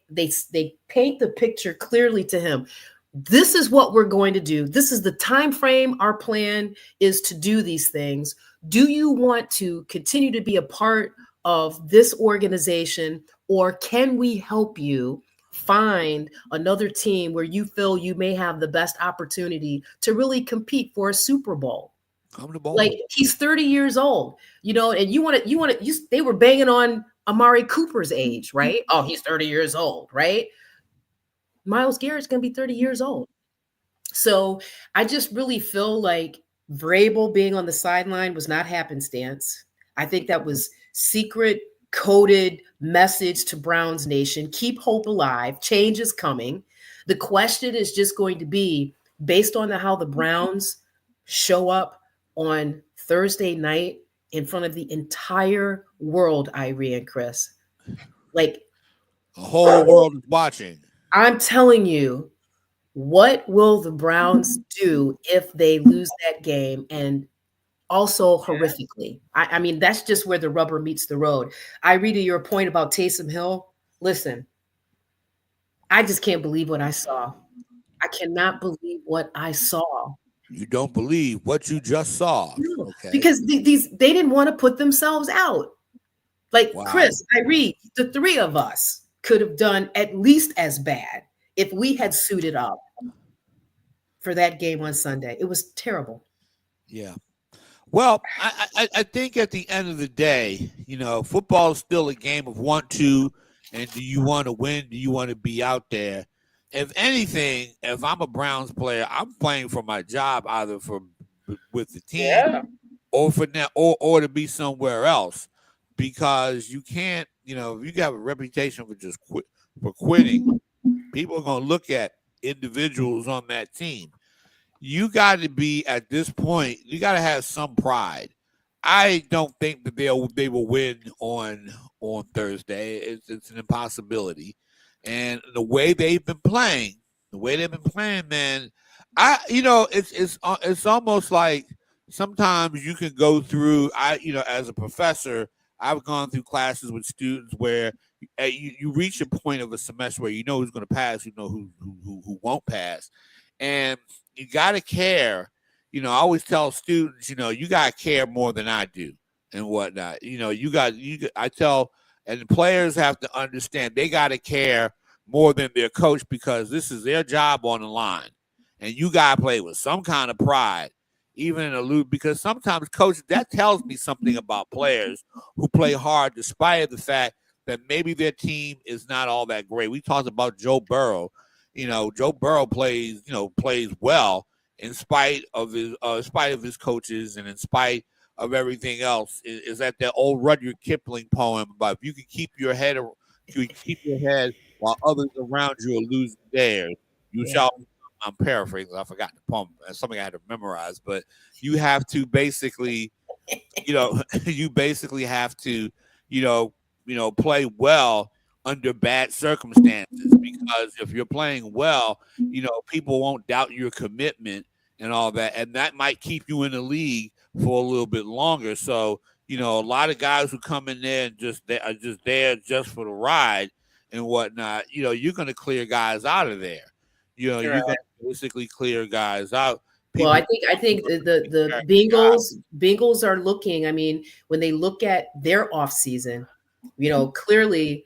paint the picture clearly to him. This is what we're going to do. This is the time frame. Our plan is to do these things. Do you want to continue to be a part of this organization, or can we help you find another team where you feel you may have the best opportunity to really compete for a Super Bowl? Like, he's 30 years old, and they were banging on Amari Cooper's age, right? Oh, he's 30 years old, right? Myles Garrett's going to be 30 years old. So I just really feel like Vrabel being on the sideline was not happenstance. I think that was secret coded message to Browns Nation. Keep hope alive. Change is coming. The question is just going to be based on how the Browns show up on Thursday night in front of the entire world, Irie and Chris. Like, the whole world is watching. I'm telling you, what will the Browns do if they lose that game? And also horrifically. I mean, that's just where the rubber meets the road. I read to your point about Taysom Hill. Listen, I just can't believe what I saw. I cannot believe what I saw. You don't believe what you just saw. No, Okay. because these they didn't want to put themselves out. Like Wow. Chris, Irie, the three of us could have done at least as bad if we had suited up for that game on Sunday. It was terrible. Yeah. Well, I think at the end of the day, football is still a game of 1-2, and do you want to win? Do you want to be out there? If anything, if I'm a Browns player, I'm playing for my job, either with the team or for now, or to be somewhere else, because you can't, if you have a reputation for just quitting, people are going to look at individuals on that team. You got to be, at this point, you got to have some pride. I don't think that they will win on Thursday. It's an impossibility. And the way they've been playing, man, it's almost like sometimes you can go through. As a professor, I've gone through classes with students where you reach a point of a semester where you know who's going to pass, you know who won't pass, and you got to care. I always tell students, you got to care more than I do and whatnot. I tell. And the players have to understand they got to care more than their coach, because this is their job on the line. And you got to play with some kind of pride, even in a lose, because sometimes, coach, that tells me something about players who play hard despite the fact that maybe their team is not all that great. We talked about Joe Burrow. Joe Burrow plays well in spite of his coaches and in spite of everything else. Is that old Rudyard Kipling poem about, if you can keep your head while others around you are losing theirs, you shall. I'm paraphrasing. I forgot the poem. That's something I had to memorize. But you have to basically, have to, play well under bad circumstances, because if you're playing well, people won't doubt your commitment and all that, and that might keep you in the league for a little bit longer. So, a lot of guys who come in there and are just there just for the ride and whatnot, you're going to clear guys out of there. You're going to basically clear guys out. Well, I think the Bengals are looking. I mean, when they look at their offseason, clearly,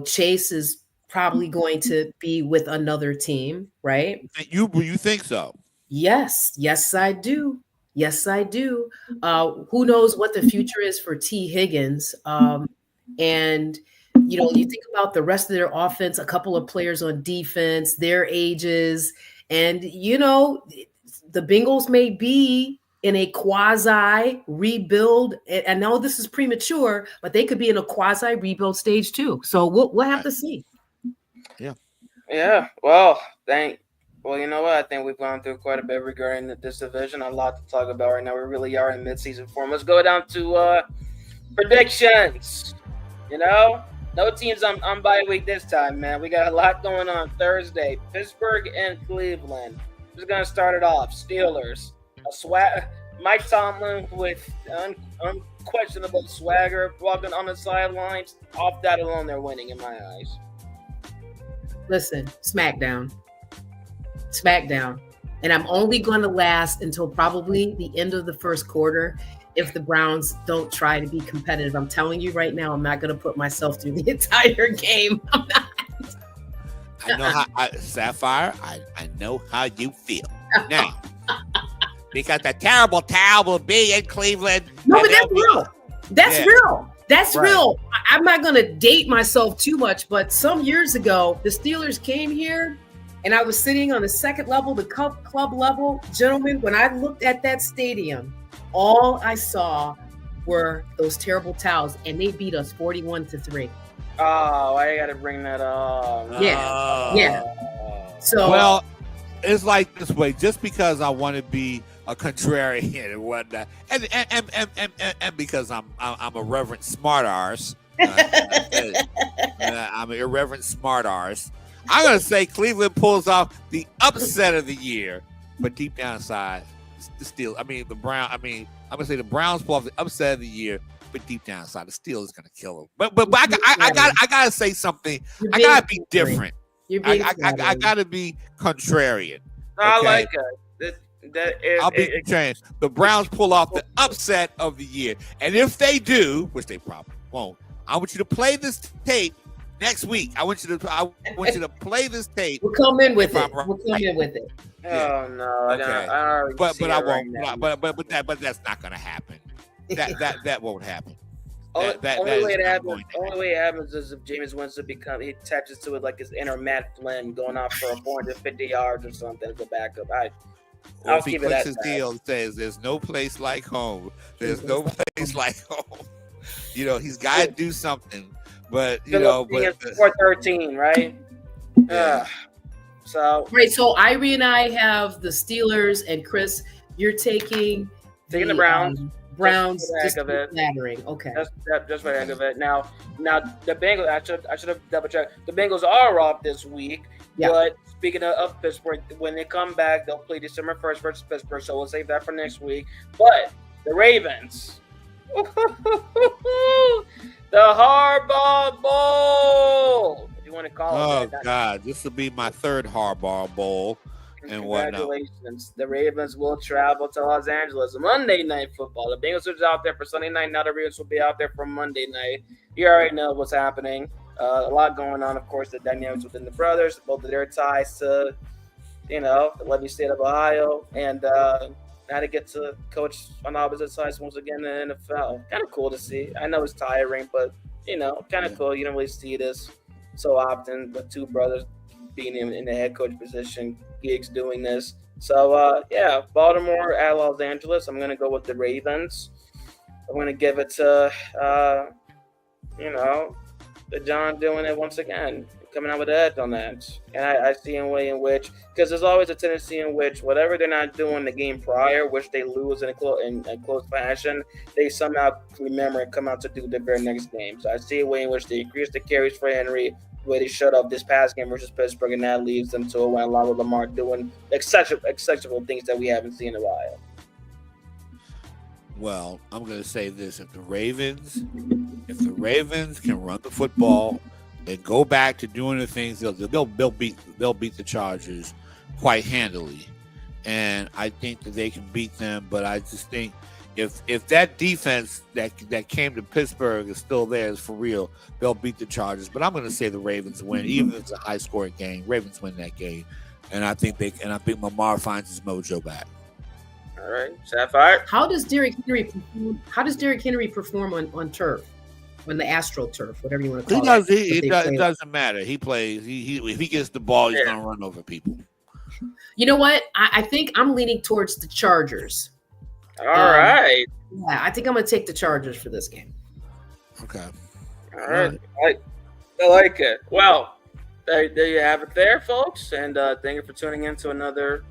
Chase is probably going to be with another team, right? You think so? Yes, I do. Yes, I do. Who knows what the future is for T. Higgins? And you think about the rest of their offense, a couple of players on defense, their ages, and the Bengals may be in a quasi rebuild. I know this is premature, but they could be in a quasi rebuild stage too. So we'll have to see. Yeah. Yeah. Well, you know what? I think we've gone through quite a bit regarding this division. A lot to talk about right now. We really are in mid-season form. Let's go down to predictions. No teams on bye week this time, man. We got a lot going on Thursday. Pittsburgh and Cleveland. Who's going to start it off? Steelers. Mike Tomlin with unquestionable swagger, walking on the sidelines. Off that alone, they're winning in my eyes. Listen, SmackDown. And I'm only going to last until probably the end of the first quarter if the Browns don't try to be competitive. I'm telling you right now, I'm not going to put myself through the entire game. I'm not. I know how, Sapphire, I know how you feel now. Because the terrible town will be in Cleveland. No, but that's real. That's real. I'm not going to date myself too much, but some years ago, the Steelers came here and I was sitting on the second level, the club level. Gentlemen, when I looked at that stadium, all I saw were those terrible towels, and they beat us 41-3. Oh, I got to bring that up. Yeah. So, well, it's like this way. Just because I want to be a contrarian and whatnot, and because I'm a reverent smart arse. I'm an irreverent smart arse. I'm gonna say Cleveland pulls off the upset of the year, but deep down inside, I'm gonna say the Browns pull off the upset of the year. but deep down inside, the Steelers gonna kill him. But I gotta say something. I gotta be different. I gotta be contrarian. No, I like it. I'll be contrarian. The Browns pull off the upset of the year, and if they do, which they probably won't, I want you to play this tape next week. I want you to play this tape. We'll come in with it. We'll come in with it. Oh no! Okay. But I won't. Right but that's not gonna happen. That won't happen. Only way it happens is if Jameis Winston he attaches to it like his inner Matt Flynn going off for 450 yards or something as a backup. Or if he clicks his deal and says, "There's no place like home. There's no place like home." You know, he's got to do something. But but 413, right? Yeah. So Irie and I have the Steelers, and Chris, you're taking the Browns. Browns just for flattering. Okay. Just for the heck of it. Now the Bengals. I should have double checked. The Bengals are off this week. Yeah. But speaking of Pittsburgh, when they come back, they'll play December 1st versus Pittsburgh. So we'll save that for next week. But the Ravens, the Harbaugh Bowl, if you want to call it that. Oh God, this will be my third Harbaugh Bowl. And congratulations. The Ravens will travel to Los Angeles Monday Night Football. The Bengals are out there for Sunday night. Now the Ravens will be out there for Monday night. You already know what's happening. A lot going on, of course, the dynamics within the brothers, both of their ties to, the lovely state of Ohio, and now to get to coach on opposite sides once again in the NFL. Kind of cool to see. I know it's tiring, but, kind of cool. You don't really see this so often, but two brothers being in the head coach position, gigs doing this. So, Baltimore at Los Angeles. I'm going to go with the Ravens. I'm going to give it to, the John doing it once again, coming out with an edge on that. And I see a way in which, because there's always a tendency in which whatever they're not doing the game prior, which they lose in a close fashion, they somehow remember and come out to do the very next game. So I see a way in which they increase the carries for Henry, the way they shut up this past game versus Pittsburgh, and that leads them to a win along with Lamar doing exceptional things that we haven't seen in a while. Well, I'm going to say this: if the Ravens can run the football and go back to doing the things they'll beat the Chargers quite handily, and I think that they can beat them. But I just think if that defense that came to Pittsburgh is still there, is for real, they'll beat the Chargers. But I'm going to say the Ravens win, even if it's a high scoring game. Ravens win that game, and I think Lamar finds his mojo back. All right, Sapphire. How does Derrick Henry perform on turf, on the Astro turf, whatever you want to call it? It doesn't matter. He plays. If he gets the ball, he's going to run over people. You know what? I think I'm leaning towards the Chargers. All right. Yeah, I think I'm going to take the Chargers for this game. Okay. All right. I like it. Well, there you have it there, folks. And thank you for tuning in to another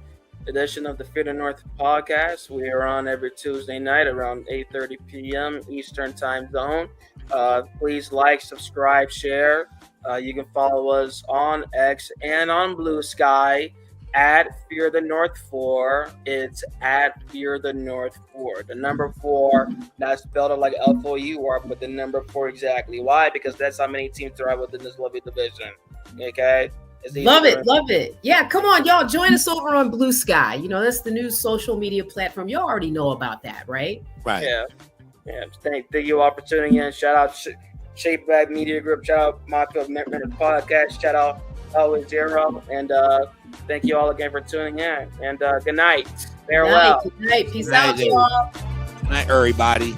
edition of the Fear the North podcast. We are on every Tuesday night around 8:30 p.m. Eastern time zone. Please like, subscribe, share. You can follow us on X and on Blue Sky at Fear the North 4. It's at Fear the North 4. The number 4, not spelled out like F-O-U-R, but the number 4 exactly. Why? Because that's how many teams there are within this lovely division. Okay? Love it. Yeah, come on, y'all. Join us over on Blue Sky. That's the new social media platform. You already know about that, right? Right. Yeah. Thank you all for tuning in. Shout out Shape Back Media Group. Shout out Mockfield Members Podcast. Shout out Always Zero. And thank you all again for tuning in. And good night. Farewell. Good night. Peace out, y'all. Good night, everybody.